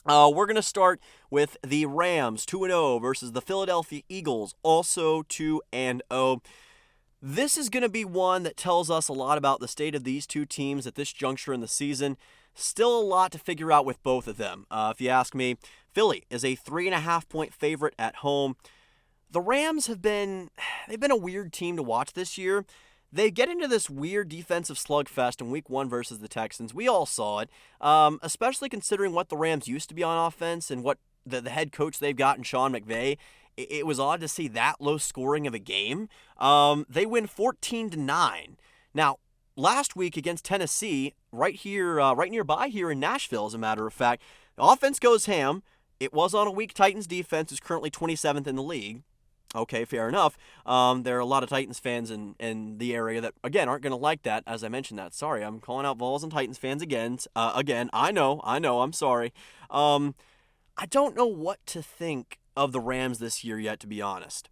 We're going to start with the Rams 2-0 versus the Philadelphia Eagles, also 2-0. This is going to be one that tells us a lot about the state of these 2 teams at this juncture in the season. Still a lot to figure out with both of them. If you ask me, Philly is a 3.5-point favorite at home. The Rams they've been a weird team to watch this year. They get into this weird defensive slugfest in Week 1 versus the Texans. We all saw it, especially considering what the Rams used to be on offense and what the head coach they've got in Sean McVay. It was odd to see that low scoring of a game. They win 14-9. Now, last week against Tennessee, right nearby here in Nashville, as a matter of fact, the offense goes ham. It was on a weak Titans defense, who's currently 27th in the league. Okay, fair enough. There are a lot of Titans fans in the area that, again, aren't going to like that, as I mentioned that. Sorry, I'm calling out Vols and Titans fans again. I know, I'm sorry. I don't know what to think of the Rams this year yet, to be honest.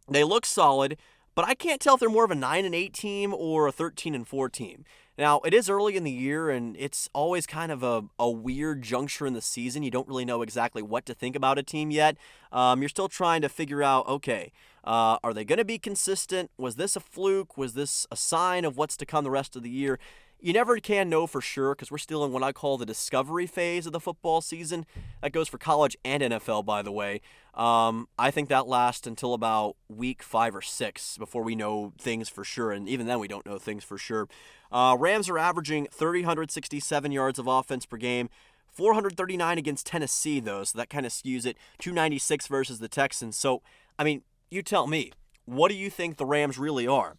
They look solid, but I can't tell if they're more of a 9-8 team or a 13-4 team. Now, it is early in the year, and it's always kind of a weird juncture in the season. You don't really know exactly what to think about a team yet. You're still trying to figure out, okay, are they going to be consistent? Was this a fluke? Was this a sign of what's to come the rest of the year? You never can know for sure because we're still in what I call the discovery phase of the football season. That goes for college and NFL, by the way. I think that lasts until about week 5 or 6 before we know things for sure, and even then we don't know things for sure. Rams are averaging 367 yards of offense per game, 439 against Tennessee, though, so that kind of skews it. 296 versus the Texans. So, I mean, you tell me, what do you think the Rams really are?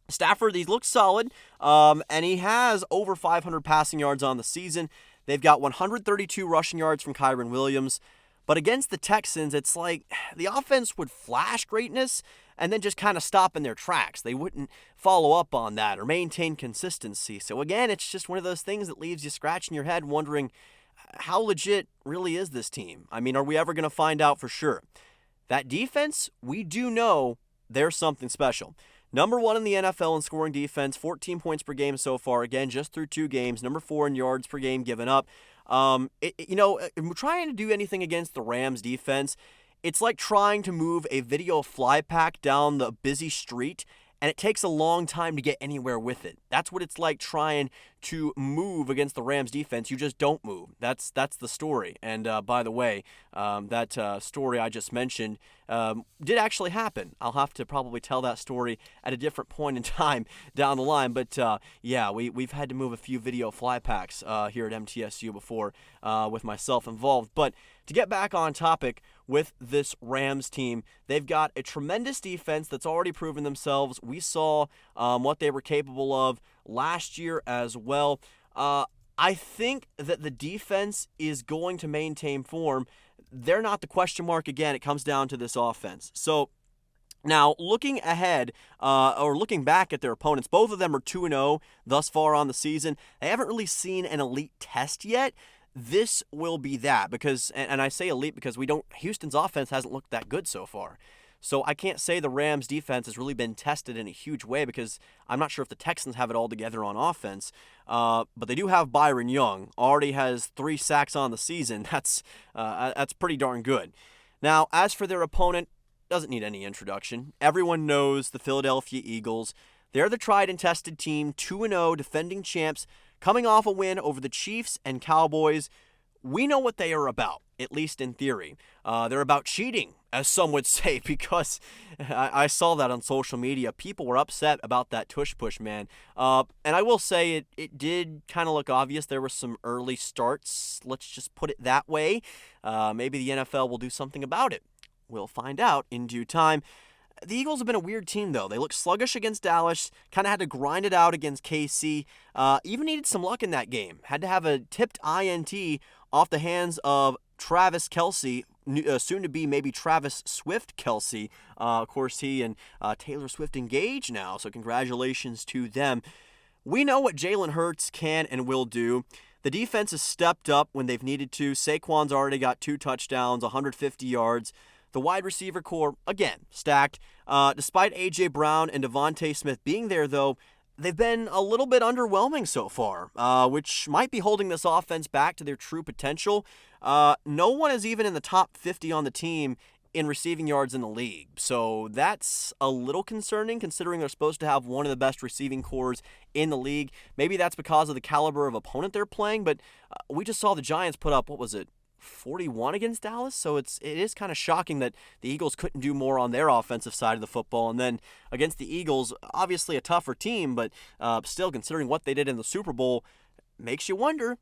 Stafford, he looks solid, and he has over 500 passing yards on the season. They've got 132 rushing yards from Kyren Williams. But against the Texans, it's like the offense would flash greatness and then just kind of stop in their tracks. They wouldn't follow up on that or maintain consistency. So again, it's just one of those things that leaves you scratching your head wondering, how legit really is this team? I mean, are we ever going to find out for sure? That defense, we do know there's something special. Number 1 in the NFL in scoring defense, 14 points per game so far. Again, just through 2 games. Number 4 in yards per game given up. Trying to do anything against the Rams defense, it's like trying to move a video fly pack down the busy street, and it takes a long time to get anywhere with it. That's what it's like trying to move against the Rams defense. You just don't move. That's the story. And by the way, that story I just mentioned did actually happen. I'll have to probably tell that story at a different point in time down the line. But we've had to move a few video fly packs here at MTSU before with myself involved. But to get back on topic with this Rams team, they've got a tremendous defense that's already proven themselves. We saw what they were capable of last year as well. I think that the defense is going to maintain form. They're not the question mark again. It comes down to this offense. So now, looking ahead, or looking back at their opponents, both of them are 2-0 thus far on the season. They haven't really seen an elite test yet. This will be that because, and I say elite because Houston's offense hasn't looked that good so far. So I can't say the Rams defense has really been tested in a huge way because I'm not sure if the Texans have it all together on offense. But they do have Byron Young. Already has 3 sacks on the season. That's pretty darn good. Now, as for their opponent, doesn't need any introduction. Everyone knows the Philadelphia Eagles. They're the tried and tested team, 2-0 defending champs, coming off a win over the Chiefs and Cowboys. We know what they are about, at least in theory. They're about cheating, as some would say, because I saw that on social media. People were upset about that tush push, man. And I will say it did kind of look obvious. There were some early starts. Let's just put it that way. Maybe the NFL will do something about it. We'll find out in due time. The Eagles have been a weird team, though. They looked sluggish against Dallas, kind of had to grind it out against KC, even needed some luck in that game. Had to have a tipped INT off the hands of Travis Kelce, soon to be maybe Travis Swift Kelce. Of course, he and Taylor Swift engaged now, so congratulations to them. We know what Jalen Hurts can and will do. The defense has stepped up when they've needed to. Saquon's already got 2 touchdowns, 150 yards. The wide receiver core, again, stacked. Despite A.J. Brown and Devontae Smith being there, though, they've been a little bit underwhelming so far, which might be holding this offense back to their true potential. No one is even in the top 50 on the team in receiving yards in the league. So that's a little concerning considering they're supposed to have one of the best receiving cores in the league. Maybe that's because of the caliber of opponent they're playing, but we just saw the Giants put up, 41 against Dallas, so it is kind of shocking that the Eagles couldn't do more on their offensive side of the football. And then against the Eagles, obviously a tougher team, but still considering what they did in the Super Bowl, makes you wonder,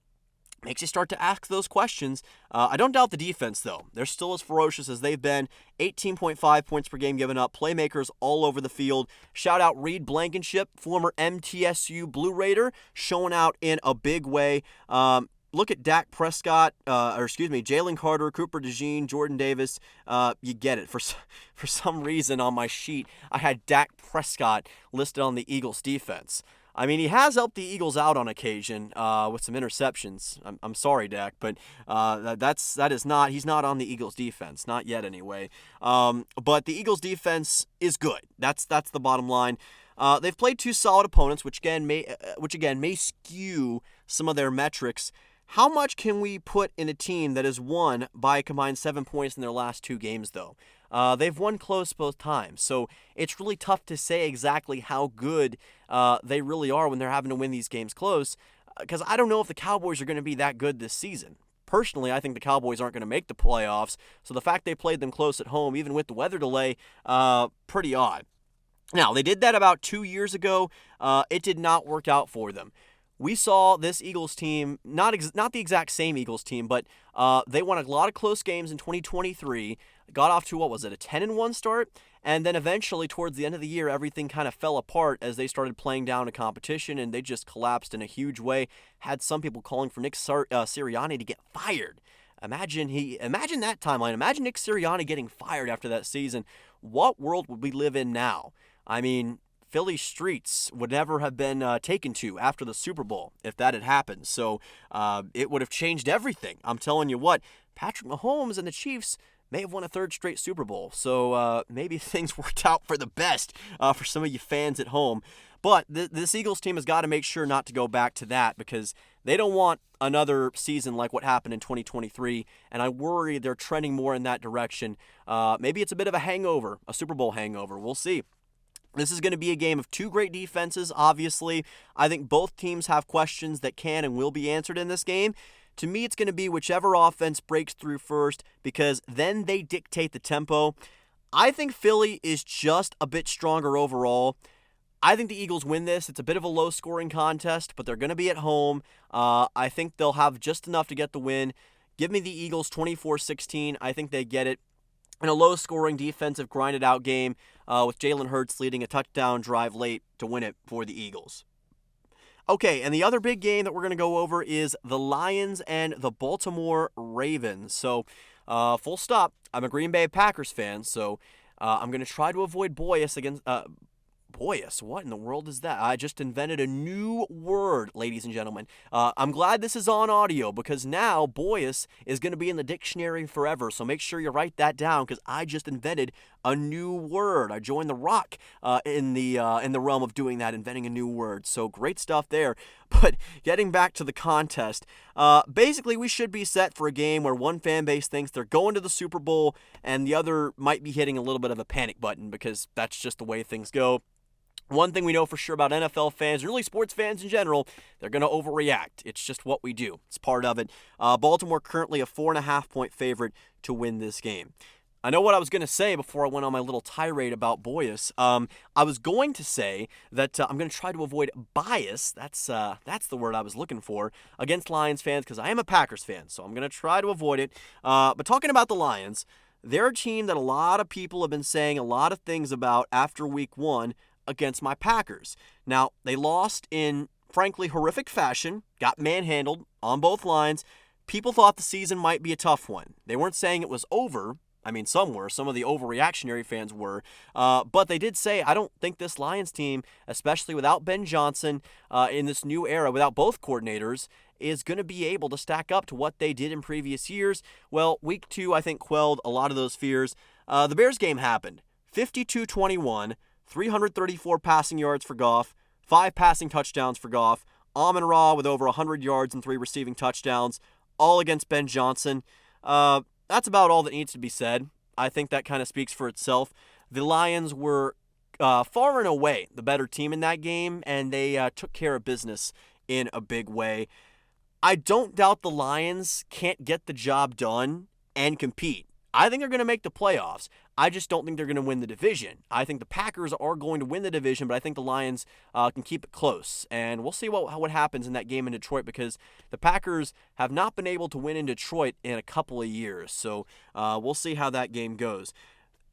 makes you start to ask those questions. I don't doubt the defense, though. They're still as ferocious as they've been. 18.5 points per game given up. Playmakers all over the field. Shout out Reed Blankenship, former MTSU Blue Raider, showing out in a big way. Look at Dak Prescott, Jalen Carter, Cooper DeJean, Jordan Davis. You get it. For some reason on my sheet, I had Dak Prescott listed on the Eagles defense. I mean, he has helped the Eagles out on occasion with some interceptions. I'm sorry, Dak, but he's not on the Eagles defense, not yet anyway. But the Eagles defense is good. That's the bottom line. They've played two solid opponents, which again may skew some of their metrics. How much can we put in a team that has won by a combined 7 points in their last two games, though? They've won close both times, so it's really tough to say exactly how good they really are when they're having to win these games close, because I don't know if the Cowboys are going to be that good this season. Personally, I think the Cowboys aren't going to make the playoffs, so the fact they played them close at home, even with the weather delay, pretty odd. Now, they did that about 2 years ago. It did not work out for them. We saw this Eagles team, not the exact same Eagles team, but they won a lot of close games in 2023, got off to, a 10-1 start, and then eventually towards the end of the year, everything kind of fell apart as they started playing down a competition, and they just collapsed in a huge way. Had some people calling for Nick Sirianni to get fired. Imagine that timeline. Imagine Nick Sirianni getting fired after that season. What world would we live in now? I mean, Philly streets would never have been taken to after the Super Bowl if that had happened. So it would have changed everything. I'm telling you what, Patrick Mahomes and the Chiefs may have won a third straight Super Bowl. So maybe things worked out for the best for some of you fans at home. But this Eagles team has got to make sure not to go back to that, because they don't want another season like what happened in 2023, and I worry they're trending more in that direction. Maybe it's a bit of a hangover, a Super Bowl hangover. We'll see. This is going to be a game of two great defenses, obviously. I think both teams have questions that can and will be answered in this game. To me, it's going to be whichever offense breaks through first, because then they dictate the tempo. I think Philly is just a bit stronger overall. I think the Eagles win this. It's a bit of a low-scoring contest, but they're going to be at home. I think they'll have just enough to get the win. Give me the Eagles 24-16. I think they get it. In a low-scoring defensive grinded-out game with Jalen Hurts leading a touchdown drive late to win it for the Eagles. Okay, and the other big game that we're going to go over is the Lions and the Baltimore Ravens. So, full stop. I'm a Green Bay Packers fan, so I'm going to try to avoid Boyus against... Boyus, what in the world is that? I just invented a new word, ladies and gentlemen. I'm glad this is on audio, because now Boyus is going to be in the dictionary forever. So make sure you write that down, because I just invented a new word. I joined The Rock in the realm of doing that, inventing a new word. So great stuff there. But getting back to the contest, basically we should be set for a game where one fan base thinks they're going to the Super Bowl and the other might be hitting a little bit of a panic button, because that's just the way things go. One thing we know for sure about NFL fans, and really sports fans in general, they're going to overreact. It's just what we do. It's part of it. Baltimore currently a 4.5-point favorite to win this game. I know what I was going to say before I went on my little tirade about Boyus. I was going to say that I'm going to try to avoid bias. That's the word I was looking for against Lions fans, because I am a Packers fan, so I'm going to try to avoid it. But talking about the Lions, they're a team that a lot of people have been saying a lot of things about after week one against my Packers. Now, they lost in, frankly, horrific fashion, got manhandled on both lines. People thought the season might be a tough one. They weren't saying it was over. I mean, some were. Some of the overreactionary fans were. But they did say, I don't think this Lions team, especially without Ben Johnson in this new era, without both coordinators, is going to be able to stack up to what they did in previous years. Well, week two, I think, quelled a lot of those fears. The Bears game happened. 52-21. 334 passing yards for Goff, 5 passing touchdowns for Goff, Amon-Ra with over 100 yards and 3 receiving touchdowns, all against Ben Johnson. That's about all that needs to be said. I think that kind of speaks for itself. The Lions were far and away the better team in that game, and they took care of business in a big way. I don't doubt the Lions can't get the job done and compete. I think they're going to make the playoffs. I just don't think they're going to win the division. I think the Packers are going to win the division, but I think the Lions can keep it close. And we'll see what happens in that game in Detroit, because the Packers have not been able to win in Detroit in a couple of years. So we'll see how that game goes.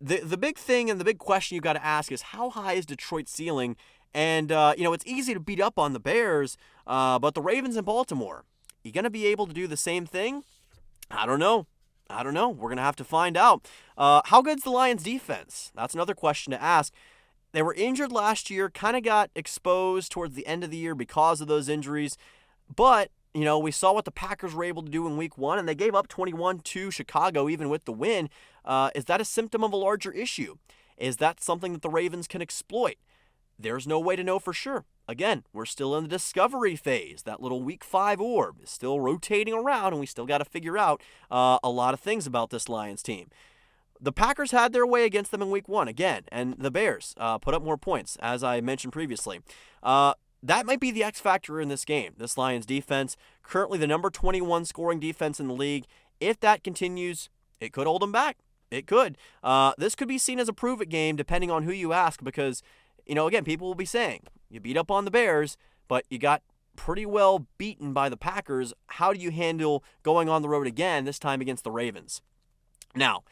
The big thing and the big question you got to ask is, how high is Detroit's ceiling? And, it's easy to beat up on the Bears, but the Ravens and Baltimore, you going to be able to do the same thing? I don't know. We're going to have to find out. How good's the Lions' defense? That's another question to ask. They were injured last year, kind of got exposed towards the end of the year because of those injuries. But, we saw what the Packers were able to do in week one, and they gave up 21 to Chicago even with the win. Is that a symptom of a larger issue? Is that something that the Ravens can exploit? there's no way to know for sure. Again, we're still in the discovery phase. That little week 5 orb is still rotating around, and we still got to figure out a lot of things about this Lions team. The Packers had their way against them in week 1 again, and the Bears put up more points, as I mentioned previously. That might be the X factor in this game. This Lions defense, currently the number 21 scoring defense in the league. If that continues, it could hold them back. It could. This could be seen as a prove-it game depending on who you ask because, again, people will be saying, you beat up on the Bears, but you got pretty well beaten by the Packers. How do you handle going on the road again, this time against the Ravens? Now,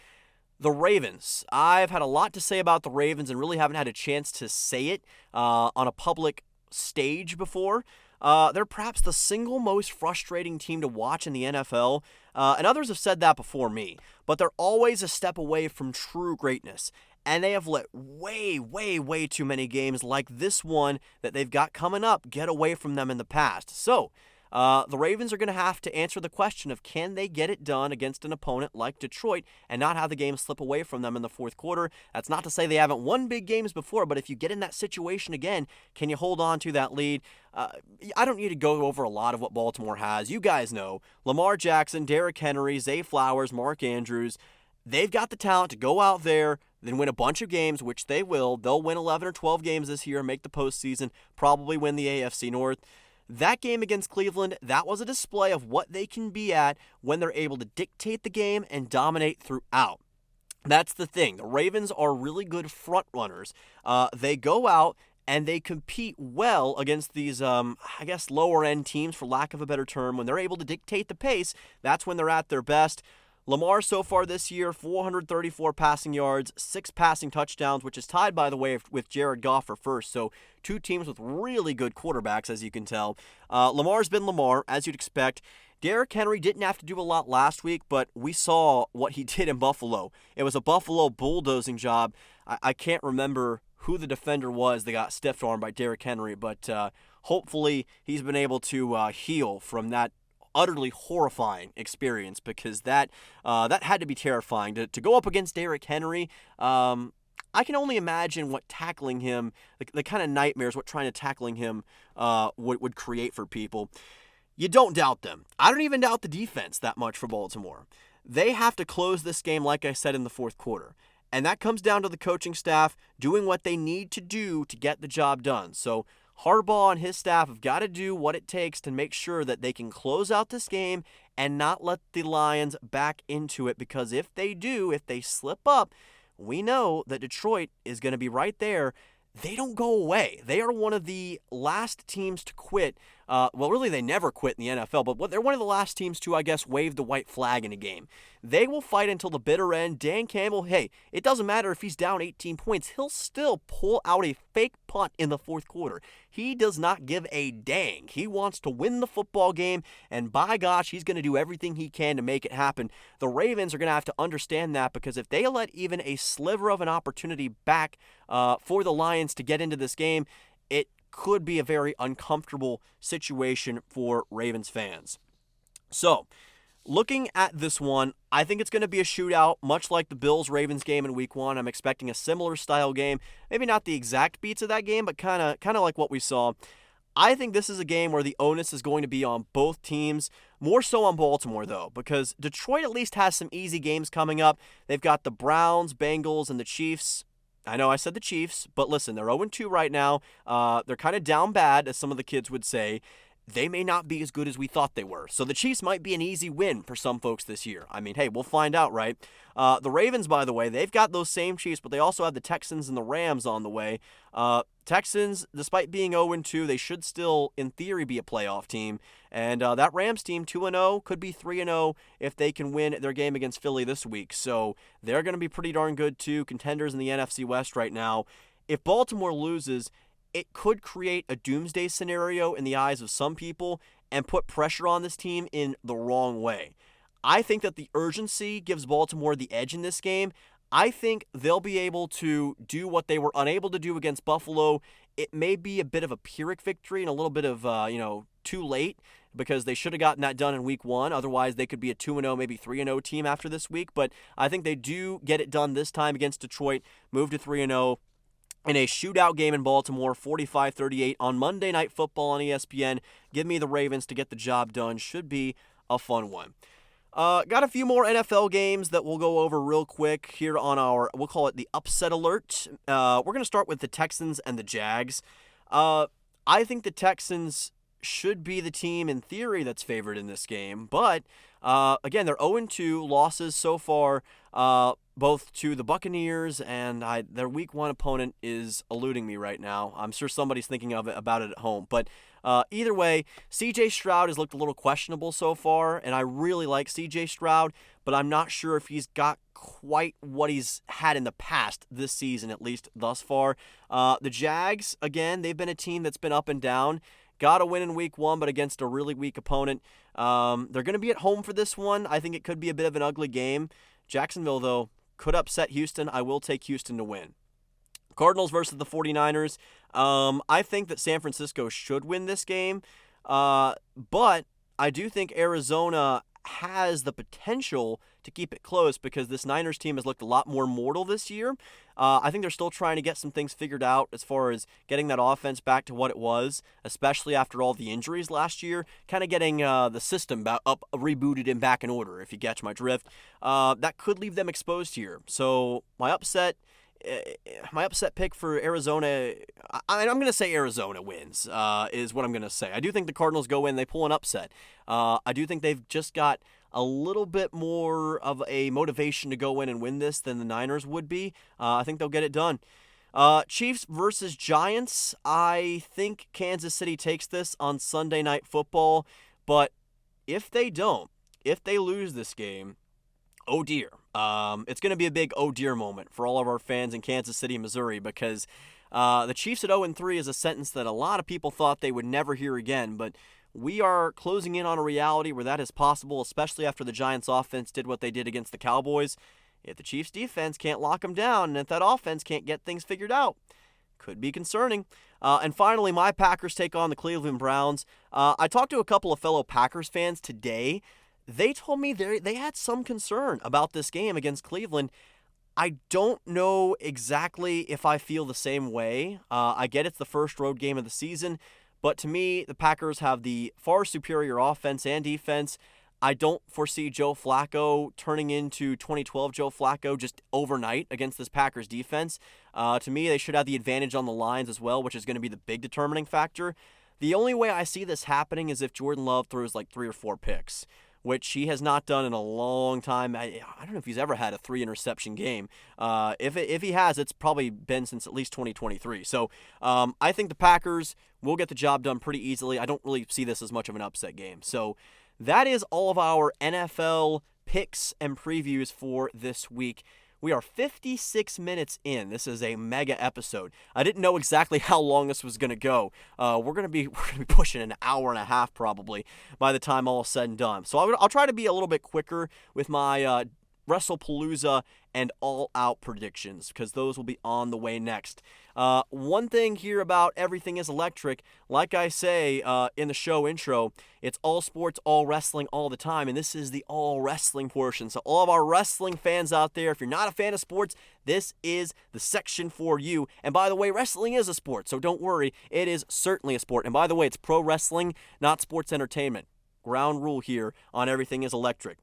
the Ravens. I've had a lot to say about the Ravens and really haven't had a chance to say it on a public stage before. They're perhaps the single most frustrating team to watch in the NFL, and others have said that before me, but they're always a step away from true greatness, and they have let way, way, way too many games like this one that they've got coming up get away from them in the past. So, the Ravens are going to have to answer the question of can they get it done against an opponent like Detroit and not have the game slip away from them in the fourth quarter. That's not to say they haven't won big games before, but if you get in that situation again, can you hold on to that lead? I don't need to go over a lot of what Baltimore has. You guys know Lamar Jackson, Derrick Henry, Zay Flowers, Mark Andrews. They've got the talent to go out there, then win a bunch of games, which they will. They'll win 11 or 12 games this year, make the postseason, probably win the AFC North. That game against Cleveland, that was a display of what they can be at when they're able to dictate the game and dominate throughout. That's the thing. The Ravens are really good front runners. They go out and they compete well against these, lower-end teams, for lack of a better term. When they're able to dictate the pace, that's when they're at their best. Lamar so far this year, 434 passing yards, 6 passing touchdowns, which is tied, by the way, with Jared Goff for first. So 2 teams with really good quarterbacks, as you can tell. Lamar's been Lamar, as you'd expect. Derrick Henry didn't have to do a lot last week, but we saw what he did in Buffalo. It was a Buffalo bulldozing job. I can't remember who the defender was that got stiff-armed by Derrick Henry, but hopefully he's been able to heal from that utterly horrifying experience, because that had to be terrifying to go up against Derrick Henry. I can only imagine what tackling him, the kind of nightmares, what trying to tackling him would create for people. You don't doubt them. I don't even doubt the defense that much for Baltimore. They have to close this game, like I said, in the fourth quarter. And that comes down to the coaching staff doing what they need to do to get the job done. So Harbaugh and his staff have got to do what it takes to make sure that they can close out this game and not let the Lions back into it, because if they do, if they slip up, we know that Detroit is going to be right there. They don't go away. They are one of the last teams to quit. Really, they never quit in the NFL, but they're one of the last teams to, wave the white flag in a game. They will fight until the bitter end. Dan Campbell, hey, it doesn't matter if he's down 18 points. He'll still pull out a fake punt in the fourth quarter. He does not give a dang. He wants to win the football game, and by gosh, he's going to do everything he can to make it happen. The Ravens are going to have to understand that, because if they let even a sliver of an opportunity back for the Lions to get into this game, it could be a very uncomfortable situation for Ravens fans. So, looking at this one, I think it's going to be a shootout, much like the Bills-Ravens game in Week 1. I'm expecting a similar style game. Maybe not the exact beats of that game, but kind of like what we saw. I think this is a game where the onus is going to be on both teams, more so on Baltimore, though, because Detroit at least has some easy games coming up. They've got the Browns, Bengals, and the Chiefs. I know I said the Chiefs, but listen, they're 0-2 right now. They're kind of down bad, as some of the kids would say. They may not be as good as we thought they were. So the Chiefs might be an easy win for some folks this year. I mean, hey, we'll find out, right? The Ravens, by the way, they've got those same Chiefs, but they also have the Texans and the Rams on the way. Texans, despite being 0-2, they should still, in theory, be a playoff team. And that Rams team, 2-0, could be 3-0 if they can win their game against Philly this week. So they're going to be pretty darn good, too. Contenders in the NFC West right now. If Baltimore loses, it could create a doomsday scenario in the eyes of some people and put pressure on this team in the wrong way. I think that the urgency gives Baltimore the edge in this game. I think they'll be able to do what they were unable to do against Buffalo. It may be a bit of a Pyrrhic victory and a little bit of, too late, because they should have gotten that done in Week 1. Otherwise, they could be a 2-0, maybe 3-0 team after this week. But I think they do get it done this time against Detroit, move to 3-0. in a shootout game in Baltimore, 45-38 on Monday Night Football on ESPN. Give me the Ravens to get the job done. Should be a fun one. Got a few more NFL games that we'll go over real quick here on our, we'll call it the upset alert. We're going to start with the Texans and the Jags. I think the Texans should be the team in theory that's favored in this game, but again, they're 0-2 losses so far, both to the Buccaneers, and their Week 1 opponent is eluding me right now. I'm sure somebody's thinking about it at home, but either way, C.J. Stroud has looked a little questionable so far, and I really like C.J. Stroud, but I'm not sure if he's got quite what he's had in the past this season, at least thus far. The Jags, again, they've been a team that's been up and down. Got a win in Week 1, but against a really weak opponent. They're going to be at home for this one. I think it could be a bit of an ugly game. Jacksonville, though, could upset Houston. I will take Houston to win. Cardinals versus the 49ers. I think that San Francisco should win this game, but I do think Arizona has the potential to keep it close because this Niners team has looked a lot more mortal this year. I think they're still trying to get some things figured out as far as getting that offense back to what it was, especially after all the injuries last year, kind of getting the system rebooted and back in order, if you catch my drift. That could leave them exposed here. So my upset pick for Arizona, I'm going to say Arizona wins, is what I'm going to say. I do think the Cardinals go in, they pull an upset. I do think they've just got a little bit more of a motivation to go in and win this than the Niners would be. I think they'll get it done. Chiefs versus Giants. I think Kansas City takes this on Sunday Night Football, but if they lose this game, oh dear. It's going to be a big oh dear moment for all of our fans in Kansas City, Missouri, because the Chiefs at 0-3 is a sentence that a lot of people thought they would never hear again, but we are closing in on a reality where that is possible, especially after the Giants offense did what they did against the Cowboys. If the Chiefs defense can't lock them down, and if that offense can't get things figured out, could be concerning. And finally, my Packers take on the Cleveland Browns. I talked to a couple of fellow Packers fans today. They told me they had some concern about this game against Cleveland. I don't know exactly if I feel the same way. I get it's the first road game of the season, but to me, the Packers have the far superior offense and defense. I don't foresee Joe Flacco turning into 2012 Joe Flacco just overnight against this Packers defense. To me, they should have the advantage on the lines as well, which is going to be the big determining factor. The only way I see this happening is if Jordan Love throws like 3 or 4 picks, which he has not done in a long time. I don't know if he's ever had a 3-interception game. If he has, it's probably been since at least 2023. So I think the Packers will get the job done pretty easily. I don't really see this as much of an upset game. So that is all of our NFL picks and previews for this week. We are 56 minutes in. This is a mega episode. I didn't know exactly how long this was going to go. We're going to be pushing an hour and a half probably by the time all is said and done. So I'll try to be a little bit quicker with my Wrestlepalooza and all-out predictions because those will be on the way next. One thing here about Everything is Electric, like I say in the show intro, it's all sports, all wrestling, all the time, and this is the all wrestling portion. So all of our wrestling fans out there, if you're not a fan of sports, this is the section for you. And by the way, wrestling is a sport, so don't worry, it is certainly a sport. And by the way, it's pro wrestling, not sports entertainment. Ground rule here on Everything is Electric.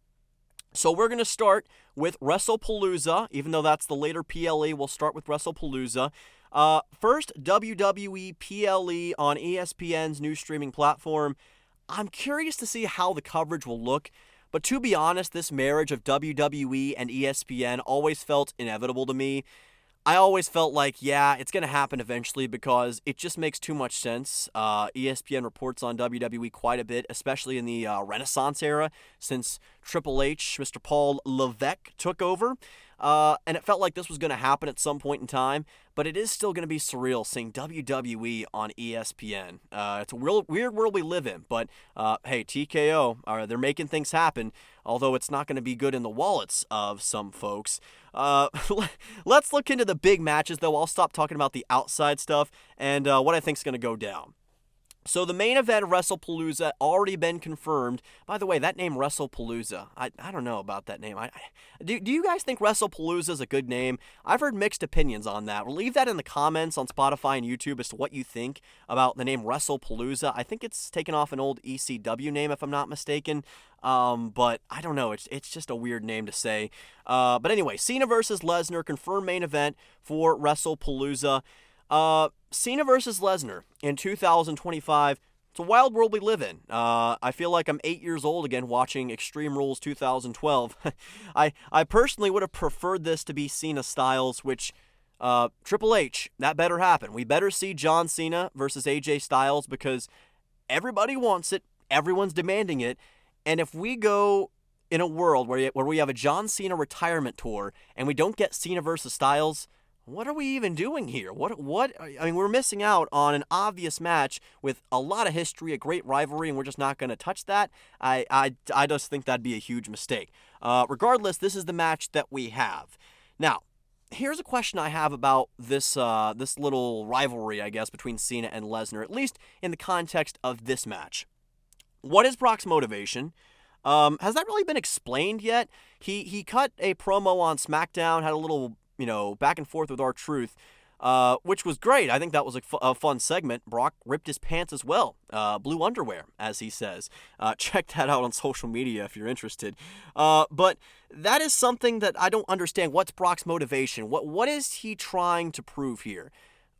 So we're going to start with Wrestlepalooza, even though that's the later PLE, we'll start with Wrestlepalooza. First, WWE PLE on ESPN's new streaming platform. I'm curious to see how the coverage will look, but to be honest, this marriage of WWE and ESPN always felt inevitable to me. I always felt like, yeah, it's going to happen eventually because it just makes too much sense. ESPN reports on WWE quite a bit, especially in the Renaissance era, since Triple H, Mr. Paul Levesque, took over. And it felt like this was going to happen at some point in time, but it is still going to be surreal seeing WWE on ESPN. It's a weird world we live in, but hey, TKO, they're making things happen, although it's not going to be good in the wallets of some folks. Let's look into the big matches, though. I'll stop talking about the outside stuff and what I think is going to go down. So the main event of Wrestlepalooza already been confirmed. By the way, that name Wrestlepalooza, I don't know about that name. Do you guys think Wrestlepalooza is a good name? I've heard mixed opinions on that. Leave that in the comments on Spotify and YouTube as to what you think about the name Wrestlepalooza. I think it's taken off an old ECW name, if I'm not mistaken. But I don't know. It's just a weird name to say. But anyway, Cena versus Lesnar, confirmed main event for Wrestlepalooza. Cena versus Lesnar in 2025. It's a wild world we live in. I feel like I'm 8 years old again watching Extreme Rules 2012. I personally would have preferred this to be Cena Styles, which Triple H, that better happen. We better see John Cena versus AJ Styles because everybody wants it. Everyone's demanding it. And if we go in a world where we have a John Cena retirement tour and we don't get Cena versus Styles, what are we even doing here? What? I mean, we're missing out on an obvious match with a lot of history, a great rivalry, and we're just not going to touch that. I just think that'd be a huge mistake. Regardless, this is the match that we have. Now, here's a question I have about this little rivalry, I guess, between Cena and Lesnar, at least in the context of this match. What is Brock's motivation? Has that really been explained yet? He cut a promo on SmackDown, had a little back and forth with R-Truth, which was great. I think that was a fun segment. Brock ripped his pants as well. Blue underwear, as he says. Check that out on social media if you're interested. But that is something that I don't understand. What's Brock's motivation? What is he trying to prove here?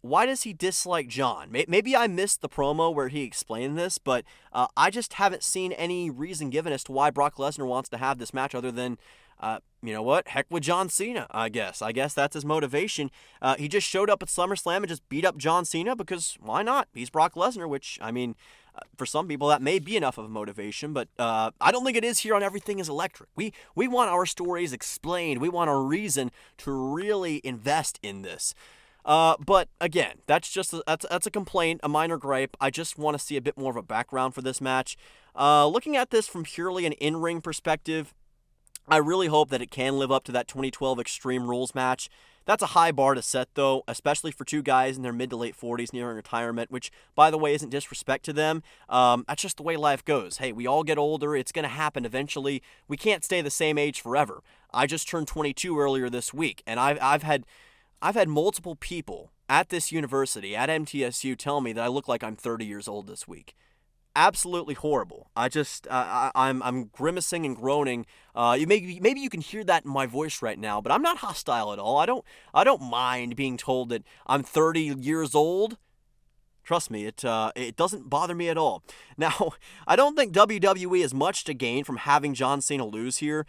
Why does he dislike John? Maybe I missed the promo where he explained this, but I just haven't seen any reason given as to why Brock Lesnar wants to have this match other than you know what? Heck with John Cena, I guess. I guess that's his motivation. He just showed up at SummerSlam and just beat up John Cena because why not? He's Brock Lesnar, which, I mean, for some people that may be enough of a motivation, but I don't think it is here on Everything is Electric. We want our stories explained. We want a reason to really invest in this. But again, that's a complaint, a minor gripe. I just want to see a bit more of a background for this match. Looking at this from purely an in-ring perspective, I really hope that it can live up to that 2012 Extreme Rules match. That's a high bar to set, though, especially for two guys in their mid to late 40s nearing retirement, which, by the way, isn't disrespect to them. That's just the way life goes. Hey, we all get older. It's going to happen eventually. We can't stay the same age forever. I just turned 22 earlier this week, and I've had multiple people at this university, at MTSU, tell me that I look like I'm 30 years old this week. Absolutely horrible. I'm grimacing and groaning. Maybe you can hear that in my voice right now, but I'm not hostile at all. I don't mind being told that I'm 30 years old. Trust me, it doesn't bother me at all. Now, I don't think WWE has much to gain from having John Cena lose here,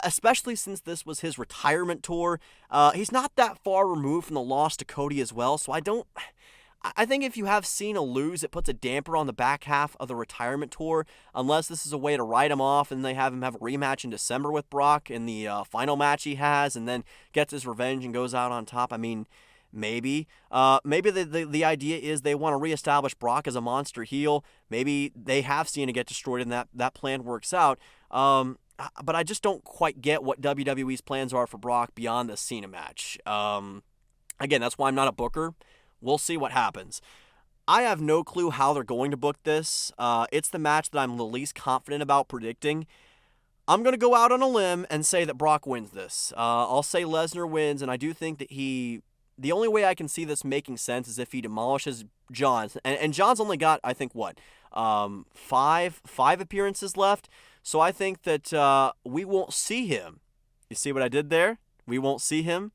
especially since this was his retirement tour. He's not that far removed from the loss to Cody as well, so I think if you have Cena lose, it puts a damper on the back half of the retirement tour, unless this is a way to write him off and they have him have a rematch in December with Brock in the final match he has, and then gets his revenge and goes out on top. I mean, maybe. Maybe the idea is they want to reestablish Brock as a monster heel. Maybe they have Cena get destroyed and that plan works out. But I just don't quite get what WWE's plans are for Brock beyond the Cena match. Again, that's why I'm not a booker. We'll see what happens. I have no clue how they're going to book this. It's the match that I'm the least confident about predicting. I'm going to go out on a limb and say that Brock wins this. I'll say Lesnar wins, and I do think that the only way I can see this making sense is if he demolishes John. And John's only got, I think, what? Five appearances left. So I think that we won't see him. You see what I did there? We won't see him.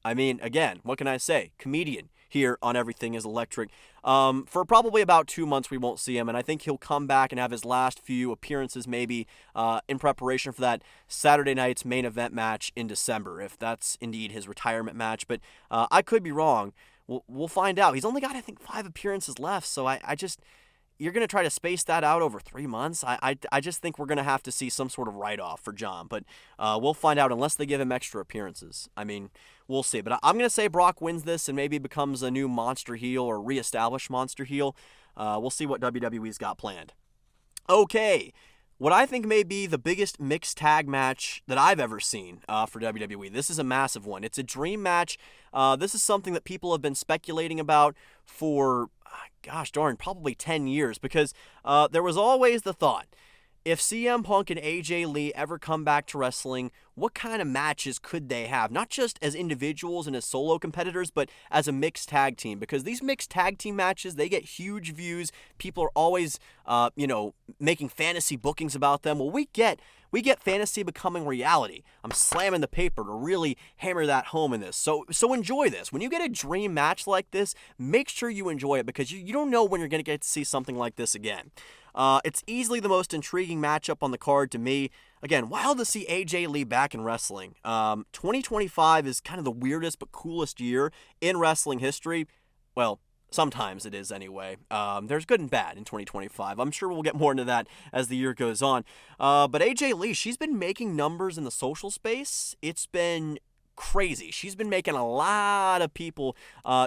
I mean, again, what can I say? Comedian here on Everything is Electric. For probably about 2 months, we won't see him, and I think he'll come back and have his last few appearances maybe in preparation for that Saturday night's main event match in December, if that's indeed his retirement match. But I could be wrong. We'll find out. He's only got, I think, 5 appearances left, so I just... You're going to try to space that out over 3 months? I just think we're going to have to see some sort of write-off for John. But we'll find out unless they give him extra appearances. I mean, we'll see. But I'm going to say Brock wins this and maybe becomes a new monster heel or reestablished monster heel. We'll see what WWE's got planned. Okay, what I think may be the biggest mixed tag match that I've ever seen for WWE. This is a massive one. It's a dream match. This is something that people have been speculating about for, gosh darn, probably 10 years, because there was always the thought, if CM Punk and AJ Lee ever come back to wrestling, what kind of matches could they have? Not just as individuals and as solo competitors, but as a mixed tag team. Because these mixed tag team matches, they get huge views. People are always, making fantasy bookings about them. Well, we get fantasy becoming reality. I'm slamming the paper to really hammer that home in this. So enjoy this. When you get a dream match like this, make sure you enjoy it, because you don't know when you're going to get to see something like this again. It's easily the most intriguing matchup on the card to me. Again, wild to see AJ Lee back in wrestling. 2025 is kind of the weirdest but coolest year in wrestling history. Well, sometimes it is anyway. There's good and bad in 2025. I'm sure we'll get more into that as the year goes on. But AJ Lee, she's been making numbers in the social space. It's been crazy. She's been making a lot of people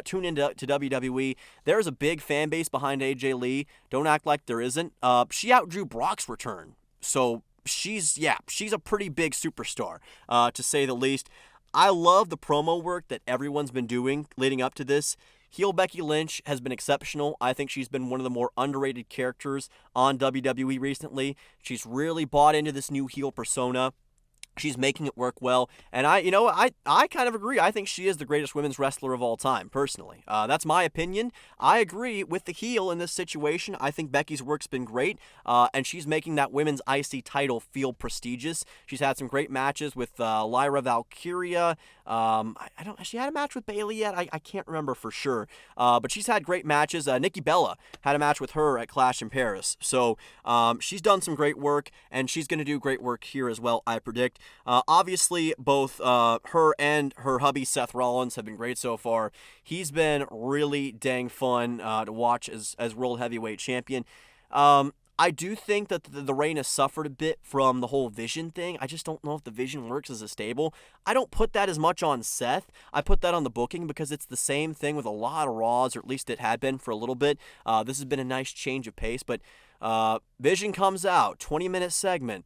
tune into WWE. There's a big fan base behind AJ Lee. Don't act like there isn't. She outdrew Brock's return. So she's a pretty big superstar, to say the least. I love the promo work that everyone's been doing leading up to this. Heel Becky Lynch has been exceptional. I think she's been one of the more underrated characters on WWE recently. She's really bought into this new heel persona. She's making it work well, and I kind of agree. I think she is the greatest women's wrestler of all time, personally. That's my opinion. I agree with the heel in this situation. I think Becky's work's been great, and she's making that women's IC title feel prestigious. She's had some great matches with Lyra Valkyria. She had a match with Bayley yet? I can't remember for sure, but she's had great matches. Nikki Bella had a match with her at Clash in Paris. So she's done some great work, and she's going to do great work here as well, I predict. Obviously, both her and her hubby, Seth Rollins, have been great so far. He's been really dang fun to watch as World Heavyweight Champion. I do think that the reign has suffered a bit from the whole Vision thing. I just don't know if the Vision works as a stable. I don't put that as much on Seth. I put that on the booking, because it's the same thing with a lot of Raws, or at least it had been for a little bit. This has been a nice change of pace, but Vision comes out, 20-minute segment.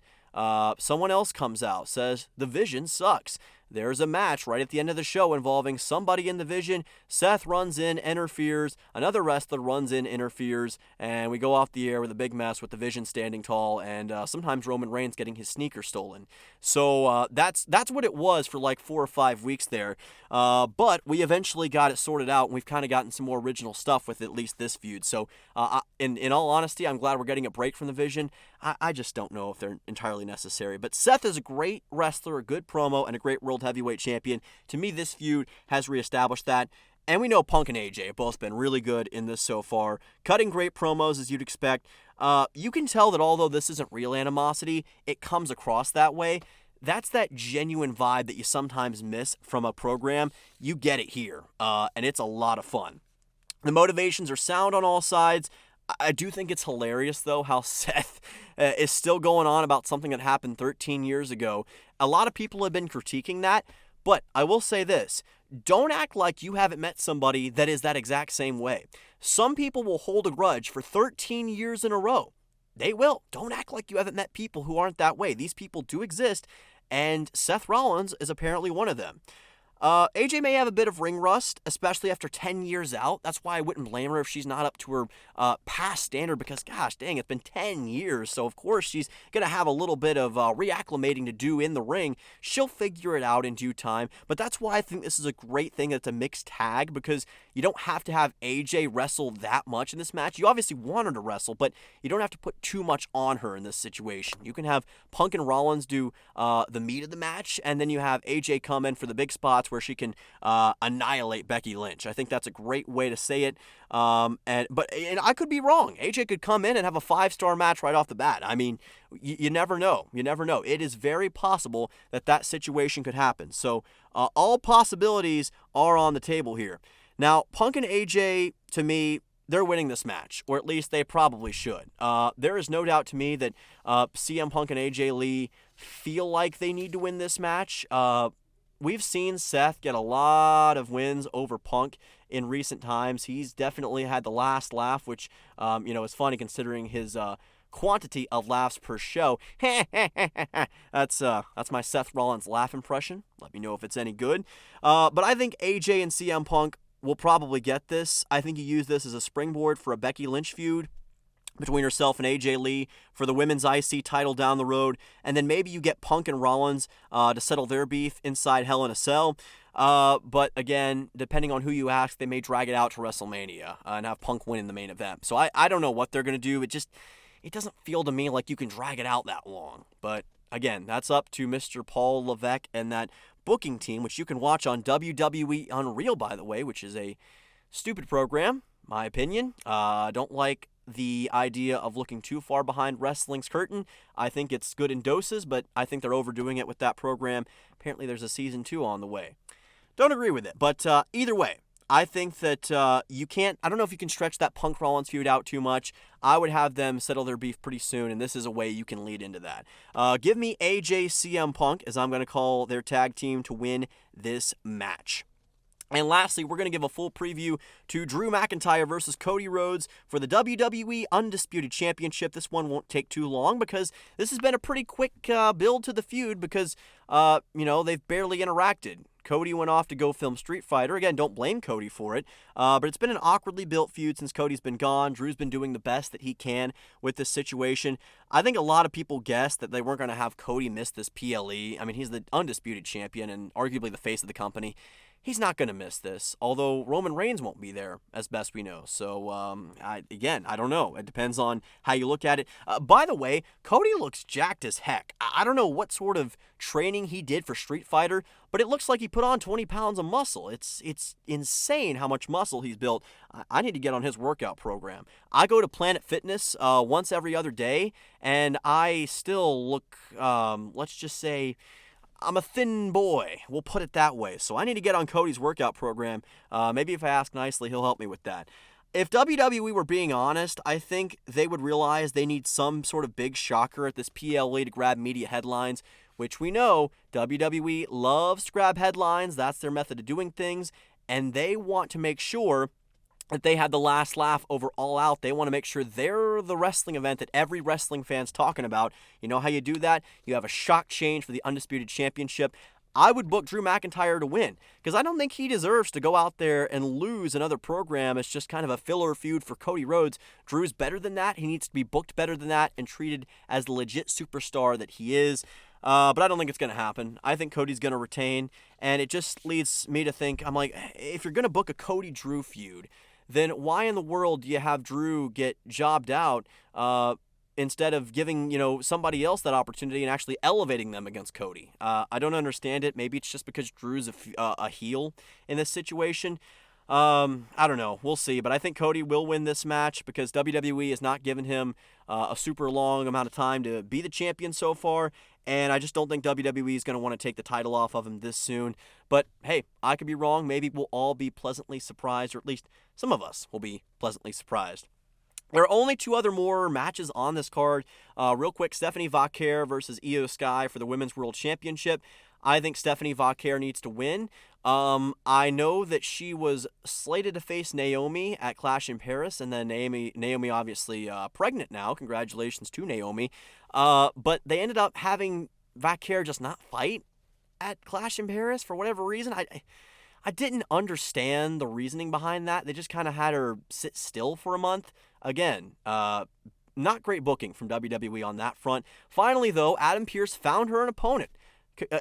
Someone else comes out, says the Vision sucks. There's a match right at the end of the show involving somebody in the Vision. Seth runs in, interferes. Another wrestler runs in, interferes. And we go off the air with a big mess with the Vision standing tall, and sometimes Roman Reigns getting his sneaker stolen. So that's what it was for like 4 or 5 weeks there. But we eventually got it sorted out, and we've kind of gotten some more original stuff with at least this feud. So in all honesty, I'm glad we're getting a break from the Vision. I just don't know if they're entirely necessary. But Seth is a great wrestler, a good promo, and a great World Heavyweight Champion. To me, this feud has reestablished that. And we know Punk and AJ have both been really good in this so far, cutting great promos as you'd expect. You can tell that although this isn't real animosity, it comes across that way. That's that genuine vibe that you sometimes miss from a program. You get it here, and it's a lot of fun. The motivations are sound on all sides. I do think it's hilarious, though, how Seth is still going on about something that happened 13 years ago. A lot of people have been critiquing that, but I will say this. Don't act like you haven't met somebody that is that exact same way. Some people will hold a grudge for 13 years in a row. They will. Don't act like you haven't met people who aren't that way. These people do exist, and Seth Rollins is apparently one of them. AJ may have a bit of ring rust, especially after 10 years out. That's why I wouldn't blame her if she's not up to her past standard, because, gosh dang, it's been 10 years. So, of course, she's going to have a little bit of reacclimating to do in the ring. She'll figure it out in due time. But that's why I think this is a great thing that it's a mixed tag, because you don't have to have AJ wrestle that much in this match. You obviously want her to wrestle, but you don't have to put too much on her in this situation. You can have Punk and Rollins do the meat of the match, and then you have AJ come in for the big spots where she can annihilate Becky Lynch. I think that's a great way to say it. And I could be wrong. AJ could come in and have a 5-star match right off the bat. I mean, you never know. You never know. It is very possible that situation could happen. So all possibilities are on the table here. Now, Punk and AJ, to me, they're winning this match, or at least they probably should. There is no doubt to me that CM Punk and AJ Lee feel like they need to win this match. We've seen Seth get a lot of wins over Punk in recent times. He's definitely had the last laugh, which is funny considering his quantity of laughs per show. That's my Seth Rollins laugh impression. Let me know if it's any good. But I think AJ and CM Punk will probably get this. I think you use this as a springboard for a Becky Lynch feud between herself and AJ Lee for the women's IC title down the road, and then maybe you get Punk and Rollins to settle their beef inside Hell in a Cell. But again, depending on who you ask, they may drag it out to WrestleMania and have Punk win in the main event. So I don't know what they're going to do. It doesn't feel to me like you can drag it out that long. But again, that's up to Mr. Paul Levesque and that booking team, which you can watch on WWE Unreal, by the way, which is a stupid program, my opinion. Don't like the idea of looking too far behind wrestling's curtain. I think it's good in doses, but I think they're overdoing it with that program. Apparently there's a season 2 on the way. Don't agree with it, but either way, I think that I don't know if you can stretch that Punk Rollins feud out too much. I would have them settle their beef pretty soon, and this is a way you can lead into that. Give me AJ CM Punk, as I'm going to call their tag team, to win this match. And lastly, we're going to give a full preview to Drew McIntyre versus Cody Rhodes for the WWE Undisputed Championship. This one won't take too long because this has been a pretty quick build to the feud because, they've barely interacted. Cody went off to go film Street Fighter. Again, don't blame Cody for it. But it's been an awkwardly built feud since Cody's been gone. Drew's been doing the best that he can with this situation. I think a lot of people guessed that they weren't going to have Cody miss this PLE. I mean, he's the undisputed champion and arguably the face of the company. He's not going to miss this, although Roman Reigns won't be there, as best we know. So, I don't know. It depends on how you look at it. By the way, Cody looks jacked as heck. I don't know what sort of training he did for Street Fighter, but it looks like he put on 20 pounds of muscle. It's insane how much muscle he's built. I need to get on his workout program. I go to Planet Fitness once every other day, and I still look, let's just say, I'm a thin boy. We'll put it that way. So I need to get on Cody's workout program. Maybe if I ask nicely, he'll help me with that. If WWE were being honest, I think they would realize they need some sort of big shocker at this PLE to grab media headlines, which we know WWE loves to grab headlines. That's their method of doing things. And they want to make sure that they had the last laugh over All Out. They want to make sure they're the wrestling event that every wrestling fan's talking about. You know how you do that? You have a shock change for the Undisputed Championship. I would book Drew McIntyre to win because I don't think he deserves to go out there and lose another program. It's just kind of a filler feud for Cody Rhodes. Drew's better than that. He needs to be booked better than that and treated as the legit superstar that he is. But I don't think it's going to happen. I think Cody's going to retain, and it just leads me to think, I'm like, if you're going to book a Cody-Drew feud, then why in the world do you have Drew get jobbed out instead of giving, somebody else that opportunity and actually elevating them against Cody? I don't understand it. Maybe it's just because Drew's a heel in this situation. I don't know. We'll see. But I think Cody will win this match because WWE has not given him a super long amount of time to be the champion so far. And I just don't think WWE is going to want to take the title off of him this soon. But hey, I could be wrong. Maybe we'll all be pleasantly surprised, or at least some of us will be pleasantly surprised. There are only two other more matches on this card. Real quick, Stephanie Vaquer versus Io Sky for the Women's World Championship. I think Stephanie Vaquer needs to win. I know that she was slated to face Naomi at Clash in Paris, and then Naomi obviously pregnant now. Congratulations to Naomi. But they ended up having Vaquer just not fight at Clash in Paris for whatever reason. I didn't understand the reasoning behind that. They just kind of had her sit still for a month. Again, not great booking from WWE on that front. Finally, though, Adam Pearce found her an opponent.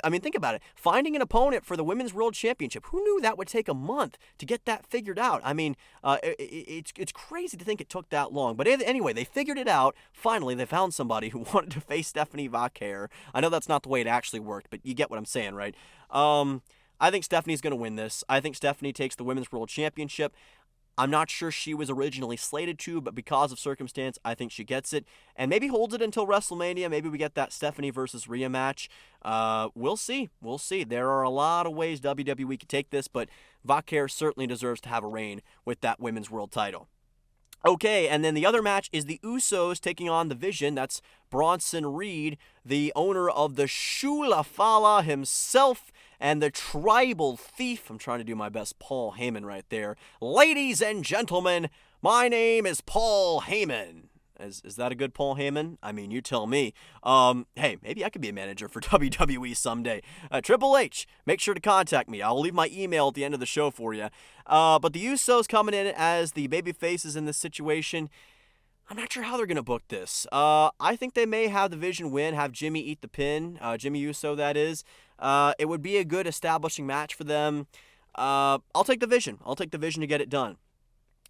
I mean, think about it. Finding an opponent for the Women's World Championship. Who knew that would take a month to get that figured out? I mean, it's crazy to think it took that long. But anyway, they figured it out. Finally, they found somebody who wanted to face Stephanie Vaquer. I know that's not the way it actually worked, but you get what I'm saying, right? I think Stephanie's going to win this. I think Stephanie takes the Women's World Championship. I'm not sure she was originally slated to, but because of circumstance, I think she gets it. And maybe holds it until WrestleMania. Maybe we get that Stephanie versus Rhea match. We'll see. We'll see. There are a lot of ways WWE could take this, but Vaquer certainly deserves to have a reign with that Women's World title. Okay, and then the other match is the Usos taking on the Vision. That's Bronson Reed, the owner of the Shula Fala himself, and the Tribal Thief. I'm trying to do my best Paul Heyman right there. Ladies and gentlemen, my name is Paul Heyman. Is that a good Paul Heyman? I mean, you tell me. Hey, maybe I could be a manager for WWE someday. Triple H, make sure to contact me. I'll leave my email at the end of the show for you. But the Usos coming in as the baby faces in this situation. I'm not sure how they're going to book this. I think they may have the Division win, have Jimmy eat the pin, Jimmy Uso, that is. It would be a good establishing match for them. I'll take the Vision. I'll take the Vision to get it done.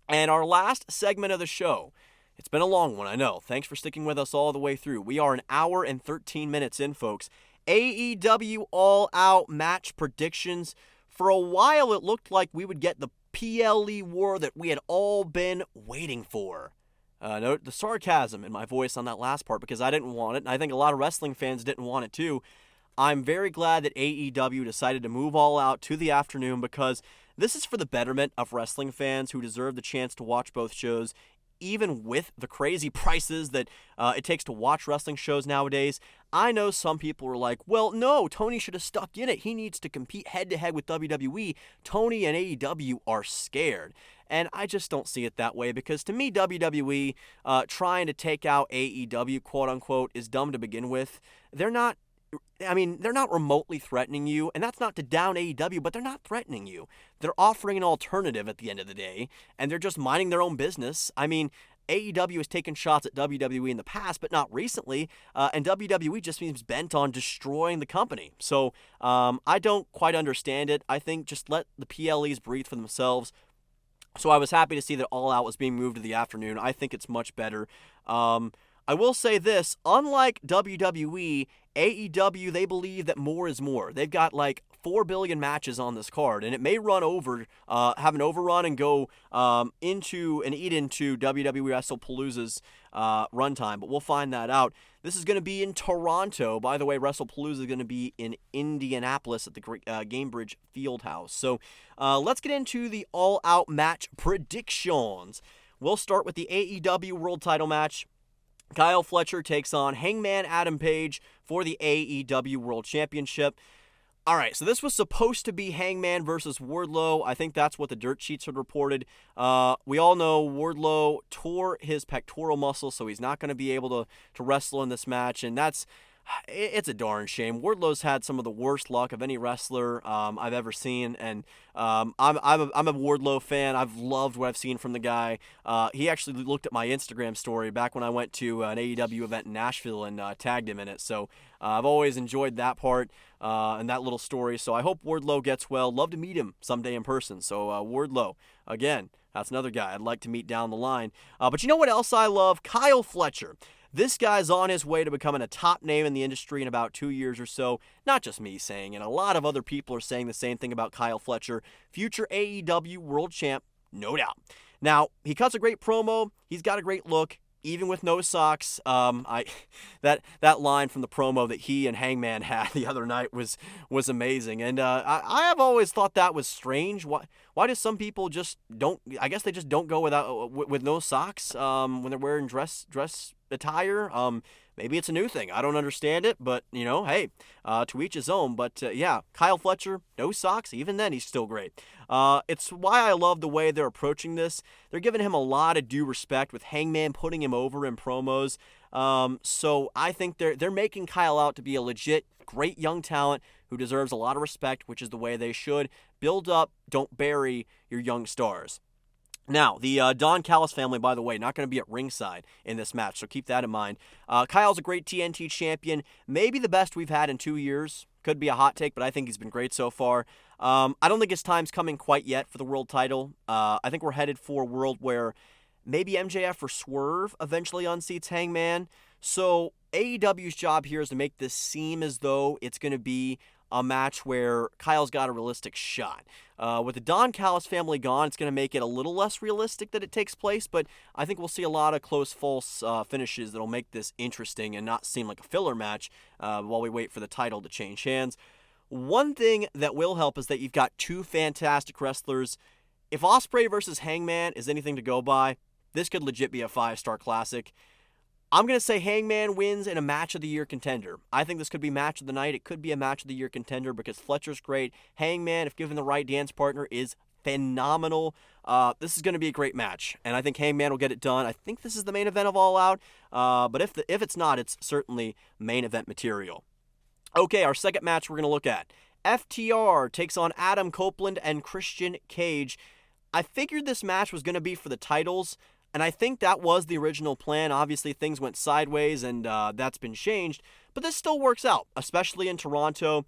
And our last segment of the show, it's been a long one, I know. Thanks for sticking with us all the way through. We are an hour and 13 minutes in, folks. AEW All Out match predictions. For a while, it looked like we would get the PLE war that we had all been waiting for. Note the sarcasm in my voice on that last part because I didn't want it, and I think a lot of wrestling fans didn't want it too. I'm very glad that AEW decided to move All Out to the afternoon because this is for the betterment of wrestling fans who deserve the chance to watch both shows, even with the crazy prices that it takes to watch wrestling shows nowadays. I know some people are like, well, no, Tony should have stuck in it. He needs to compete head-to-head with WWE. Tony and AEW are scared. And I just don't see it that way because to me, WWE trying to take out AEW, quote-unquote, is dumb to begin with. They're not remotely threatening you, and that's not to down AEW, but they're not threatening you. They're offering an alternative at the end of the day, and they're just minding their own business. I mean, AEW has taken shots at WWE in the past, but not recently, and WWE just seems bent on destroying the company. So I don't quite understand it. I think just let the PLEs breathe for themselves. So I was happy to see that All Out was being moved to the afternoon. I think it's much better. I will say this, unlike WWE, AEW, they believe that more is more. They've got like 4 billion matches on this card, and it may run over, have an overrun and go into WWE Wrestlepalooza's runtime, but we'll find that out. This is going to be in Toronto. By the way, Wrestlepalooza is going to be in Indianapolis at the Gamebridge Fieldhouse. So let's get into the all-out match predictions. We'll start with the AEW World Title match. Kyle Fletcher takes on Hangman Adam Page for the AEW World Championship. All right, so this was supposed to be Hangman versus Wardlow. I think that's what the dirt sheets had reported. We all know Wardlow tore his pectoral muscle, so he's not going to be able to wrestle in this match, and it's a darn shame. Wardlow's had some of the worst luck of any wrestler I've ever seen, and I'm a Wardlow fan. I've loved what I've seen from the guy. He actually looked at my Instagram story back when I went to an AEW event in Nashville and tagged him in it. So I've always enjoyed that part and that little story. So I hope Wardlow gets well. Love to meet him someday in person. So Wardlow, again, that's another guy I'd like to meet down the line. But you know what else I love? Kyle Fletcher. This guy's on his way to becoming a top name in the industry in about 2 years or so. Not just me saying it. A lot of other people are saying the same thing about Kyle Fletcher. Future AEW World Champ, no doubt. Now, he cuts a great promo. He's got a great look, even with no socks. That line from the promo that he and Hangman had the other night was amazing. And I have always thought that was strange. Why do some people just don't? I guess they just don't go with no socks when they're wearing dress attire. Maybe it's a new thing. I don't understand it, but hey, to each his own. But yeah, Kyle Fletcher, no socks. Even then, he's still great. It's why I love the way they're approaching this. They're giving him a lot of due respect with Hangman putting him over in promos. So I think they're making Kyle out to be a legit great young talent who deserves a lot of respect, which is the way they should. Build up, don't bury your young stars. Now, the Don Callis family, by the way, not going to be at ringside in this match, so keep that in mind. Kyle's a great TNT champion, maybe the best we've had in 2 years. Could be a hot take, but I think he's been great so far. I don't think his time's coming quite yet for the world title. I think we're headed for a world where maybe MJF or Swerve eventually unseats Hangman. So AEW's job here is to make this seem as though it's going to be a match where Kyle's got a realistic shot. With the Don Callis family gone, it's going to make it a little less realistic that it takes place, but I think we'll see a lot of close false finishes that'll make this interesting and not seem like a filler match while we wait for the title to change hands. One thing that will help is that you've got two fantastic wrestlers. If Ospreay versus Hangman is anything to go by, this could legit be a 5-star classic. I'm going to say Hangman wins in a match of the year contender. I think this could be match of the night. It could be a match of the year contender because Fletcher's great. Hangman, if given the right dance partner, is phenomenal. This is going to be a great match, and I think Hangman will get it done. I think this is the main event of All Out, but if it's not, it's certainly main event material. Okay, our second match we're going to look at. FTR takes on Adam Copeland and Christian Cage. I figured this match was going to be for the titles, and I think that was the original plan. Obviously, things went sideways, and that's been changed, but this still works out, especially in Toronto.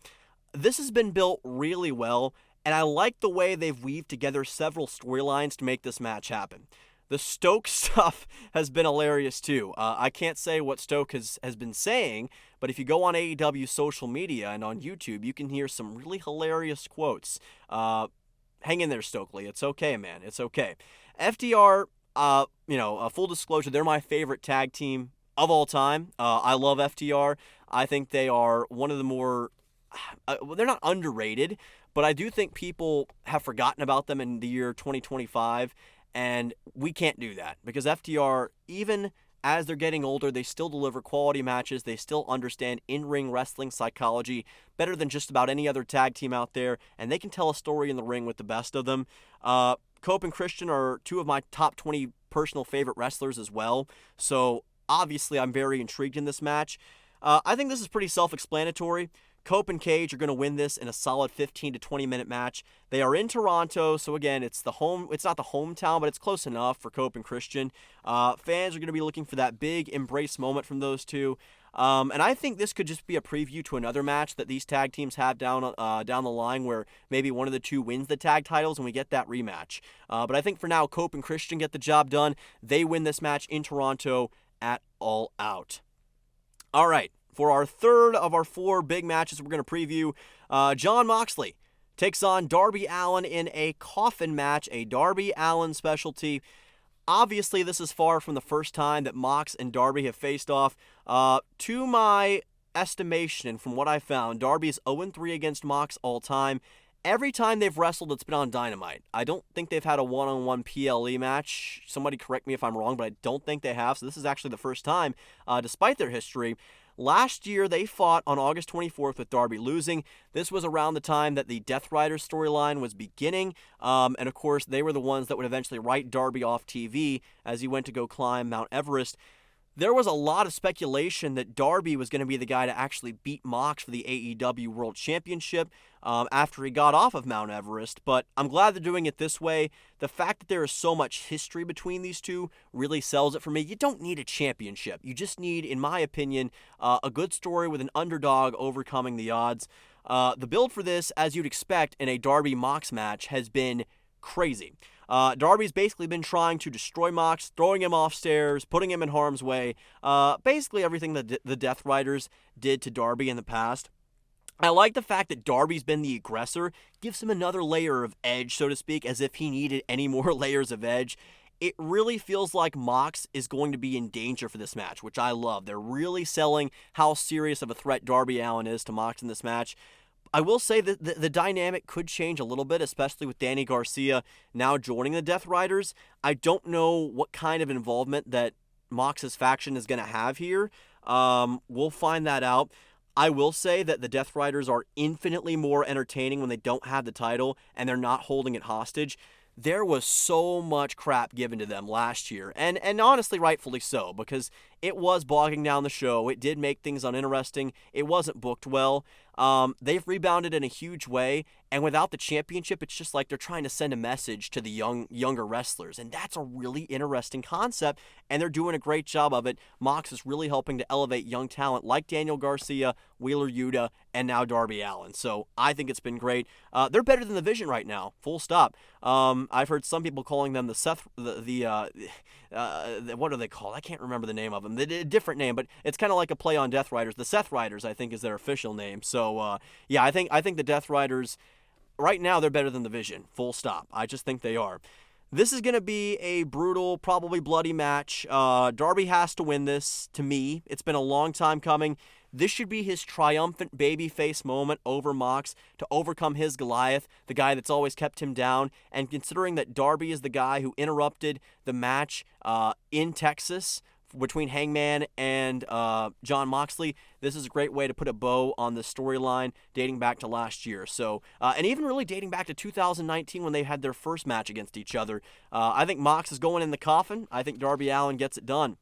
This has been built really well, and I like the way they've weaved together several storylines to make this match happen. The Stoke stuff has been hilarious too. I can't say what Stoke has been saying, but if you go on AEW social media and on YouTube, you can hear some really hilarious quotes. Hang in there, Stokely. It's okay, man. It's okay. FDR, full disclosure, they're my favorite tag team of all time. I love FTR. I think they are one of the more... they're not underrated, but I do think people have forgotten about them in the year 2025, and we can't do that because FTR, even as they're getting older, they still deliver quality matches. They still understand in-ring wrestling psychology better than just about any other tag team out there, and they can tell a story in the ring with the best of them. Cope and Christian are two of my top 20 personal favorite wrestlers as well, so obviously I'm very intrigued in this match. I think this is pretty self-explanatory. Cope and Cage are going to win this in a solid 15 to 20 minute match. They are in Toronto, so again, it's not the hometown, but it's close enough for Cope and Christian. Fans are going to be looking for that big embrace moment from those two. And I think this could just be a preview to another match that these tag teams have down the line where maybe one of the two wins the tag titles and we get that rematch. But I think for now, Cope and Christian get the job done. They win this match in Toronto at All Out. All right. For our third of our four big matches we're going to preview, Jon Moxley takes on Darby Allin in a coffin match, a Darby Allin specialty. Obviously, this is far from the first time that Mox and Darby have faced off. To my estimation, and from what I found, Darby's 0-3 against Mox all time. Every time they've wrestled, it's been on Dynamite. I don't think they've had a one-on-one PLE match. Somebody correct me if I'm wrong, but I don't think they have. So this is actually the first time, despite their history. Last year, they fought on August 24th with Darby losing. This was around the time that the Death Riders storyline was beginning. And of course, they were the ones that would eventually write Darby off TV as he went to go climb Mount Everest. There was a lot of speculation that Darby was going to be the guy to actually beat Mox for the AEW World Championship after he got off of Mount Everest, but I'm glad they're doing it this way. The fact that there is so much history between these two really sells it for me. You don't need a championship. You just need, in my opinion, a good story with an underdog overcoming the odds. The build for this, as you'd expect in a Darby-Mox match, has been crazy. Darby's basically been trying to destroy Mox, throwing him off stairs, putting him in harm's way. Basically everything that the Death Riders did to Darby in the past. I like the fact that Darby's been the aggressor, gives him another layer of edge, so to speak, as if he needed any more layers of edge. It really feels like Mox is going to be in danger for this match, which I love. They're really selling how serious of a threat Darby Allin is to Mox in this match. I will say that the dynamic could change a little bit, especially with Danny Garcia now joining the Death Riders. I don't know what kind of involvement that Mox's faction is going to have here. We'll find that out. I will say that the Death Riders are infinitely more entertaining when they don't have the title and they're not holding it hostage. There was so much crap given to them last year, and honestly, rightfully so, because it was bogging down the show. It did make things uninteresting. It wasn't booked well. They've rebounded in a huge way, and without the championship, it's just like they're trying to send a message to the younger wrestlers, and that's a really interesting concept, and they're doing a great job of it. Mox is really helping to elevate young talent like Daniel Garcia, Wheeler Yuta, and now Darby Allin. So I think it's been great. They're better than the Vision right now, full stop. I've heard some people calling them what are they called? I can't remember the name of them. A different name, but it's kind of like a play on Death Riders. The Seth Riders, I think, is their official name. So, yeah, I think the Death Riders, right now, they're better than the Vision. Full stop. I just think they are. This is going to be a brutal, probably bloody match. Darby has to win this, to me. It's been a long time coming. This should be his triumphant babyface moment over Mox to overcome his Goliath, the guy that's always kept him down. And considering that Darby is the guy who interrupted the match in Texas between Hangman and Jon Moxley. This is a great way to put a bow on the storyline dating back to last year. So, and even really dating back to 2019 when they had their first match against each other. I think Mox is going in the coffin. I think Darby Allin gets it done.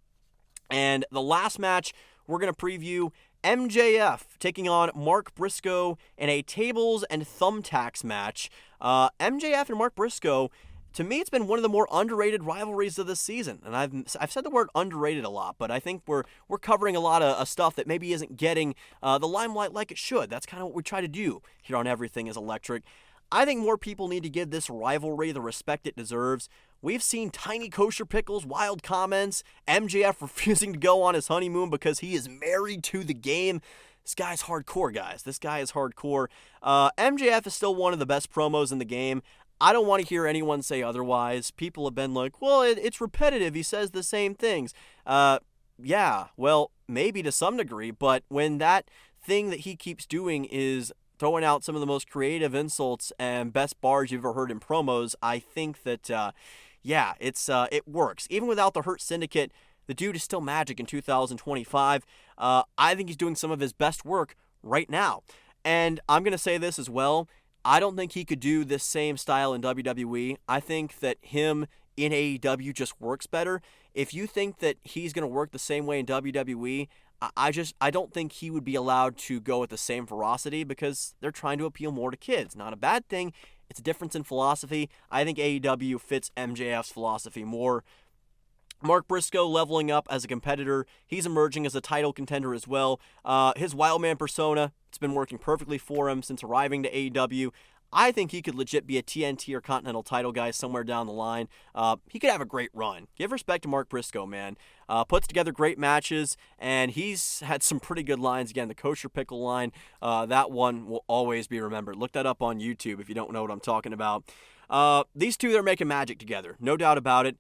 And the last match we're going to preview, MJF taking on Mark Briscoe in a tables and thumbtacks match. MJF and Mark Briscoe, to me, it's been one of the more underrated rivalries of this season. And I've said the word underrated a lot, but I think we're covering a lot of stuff that maybe isn't getting the limelight like it should. That's kind of what we try to do here on Everything is Electric. I think more people need to give this rivalry the respect it deserves. We've seen Tiny Kosher Pickles, wild comments, MJF refusing to go on his honeymoon because he is married to the game. This guy's hardcore, guys. This guy is hardcore. MJF is still one of the best promos in the game. I don't want to hear anyone say otherwise. People have been like, well, it's repetitive. He says the same things. Yeah, well, maybe to some degree, but when that thing that he keeps doing is throwing out some of the most creative insults and best bars you've ever heard in promos, I think that, it works. Even without the Hurt Syndicate, the dude is still magic in 2025. I think he's doing some of his best work right now. And I'm going to say this as well. I don't think he could do this same style in WWE. I think that him in AEW just works better. If you think that he's going to work the same way in WWE, I don't think he would be allowed to go at the same ferocity because they're trying to appeal more to kids. Not a bad thing. It's a difference in philosophy. I think AEW fits MJF's philosophy more. Mark Briscoe leveling up as a competitor. He's emerging as a title contender as well. His Wildman persona, it's been working perfectly for him since arriving to AEW. I think he could legit be a TNT or Continental title guy somewhere down the line. He could have a great run. Give respect to Mark Briscoe, man. Puts together great matches, and he's had some pretty good lines. Again, the Kosher Pickle line, that one will always be remembered. Look that up on YouTube if you don't know what I'm talking about. These two, they're making magic together. No doubt about it.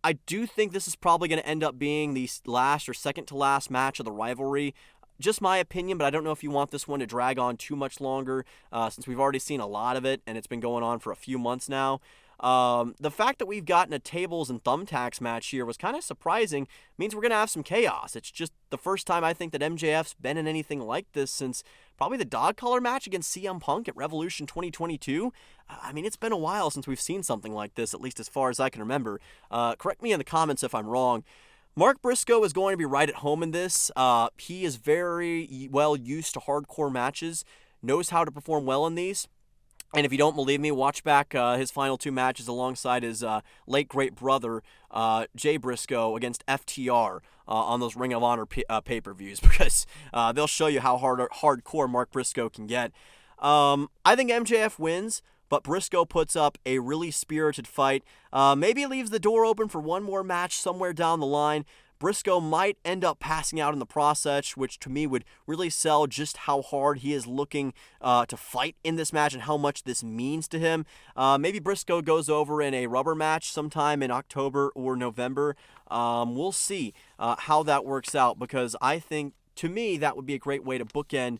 I do think this is probably going to end up being the last or second to last match of the rivalry. Just my opinion, but I don't know if you want this one to drag on too much longer since we've already seen a lot of it and it's been going on for a few months now. The fact that we've gotten a tables and thumbtacks match here was kind of surprising. Means we're going to have some chaos. It's just the first time I think that MJF's been in anything like this since probably the dog collar match against CM Punk at Revolution 2022. I mean, it's been a while since we've seen something like this, at least as far as I can remember. Correct me in the comments if I'm wrong. Mark Briscoe is going to be right at home in this. He is very well used to hardcore matches, knows how to perform well in these. And if you don't believe me, watch back his final two matches alongside his late great brother, Jay Briscoe, against FTR on those Ring of Honor pay-per-views because they'll show you how hardcore Mark Briscoe can get. I think MJF wins, but Briscoe puts up a really spirited fight. Maybe leaves the door open for one more match somewhere down the line. Briscoe might end up passing out in the process, which to me would really sell just how hard he is looking to fight in this match and how much this means to him. Maybe Briscoe goes over in a rubber match sometime in October or November. We'll see how that works out because I think, to me, that would be a great way to bookend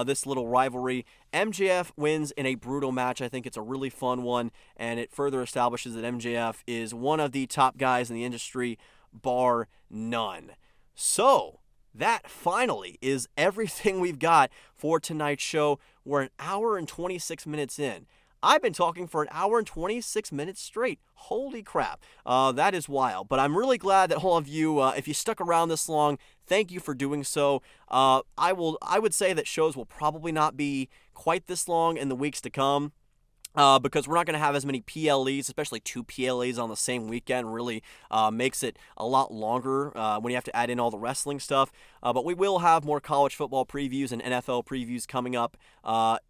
this little rivalry. MJF wins in a brutal match. I think it's a really fun one, and it further establishes that MJF is one of the top guys in the industry, bar none. So, that finally is everything we've got for tonight's show. We're an hour and 26 minutes in. I've been talking for an hour and 26 minutes straight. Holy crap. That is wild. But I'm really glad that all of you, if you stuck around this long, thank you for doing so. I would say that shows will probably not be quite this long in the weeks to come. Because we're not going to have as many PLEs, especially two PLEs on the same weekend really makes it a lot longer when you have to add in all the wrestling stuff. But we will have more college football previews and NFL previews coming up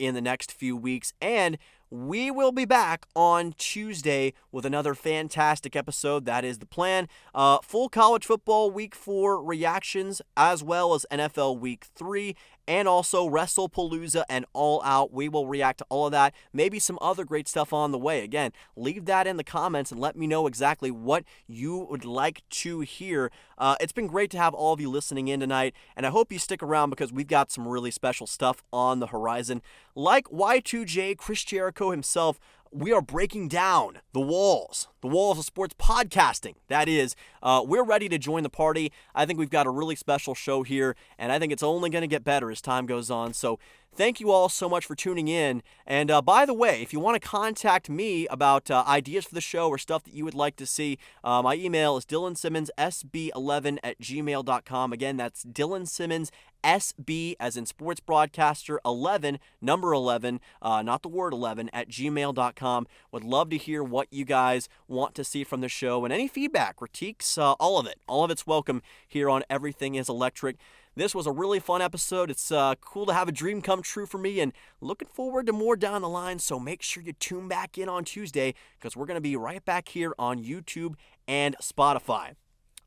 in the next few weeks. And we will be back on Tuesday with another fantastic episode. That is the plan. Full college football week 4 reactions as well as NFL week 3 and also Wrestlepalooza and All Out. We will react to all of that. Maybe some other great stuff on the way. Again, leave that in the comments and let me know exactly what you would like to hear. It's been great to have all of you listening in tonight, and I hope you stick around because we've got some really special stuff on the horizon. Like Y2J, Chris Jericho himself, we are breaking down the walls of sports podcasting. That is, we're ready to join the party. I think we've got a really special show here, and I think it's only going to get better as time goes on. So thank you all so much for tuning in. And by the way, if you want to contact me about ideas for the show or stuff that you would like to see, my email is dylansimmonsSB11@gmail.com. Again, that's Dylan Simmons, SB as in sports broadcaster 11, number 11, not the word 11, at gmail.com. Would love to hear what you guys want to see from the show, and any feedback, critiques, all of it's welcome here on Everything is Electric. This was a really fun episode. It's cool to have a dream come true for me, and looking forward to more down the line. So make sure you tune back in on Tuesday, because we're going to be right back here on YouTube and Spotify.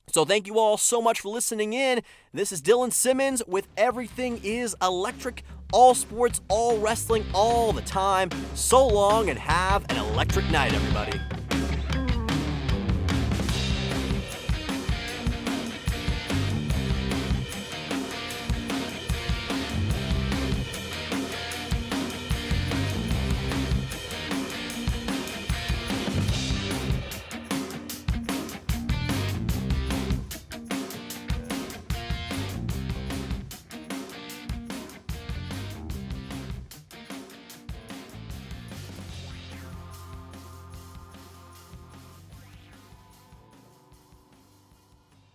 So thank you all so much for listening in. This is Dylan Simmons with Everything is Electric. All sports, all wrestling, all the time. So long, and have an electric night, everybody.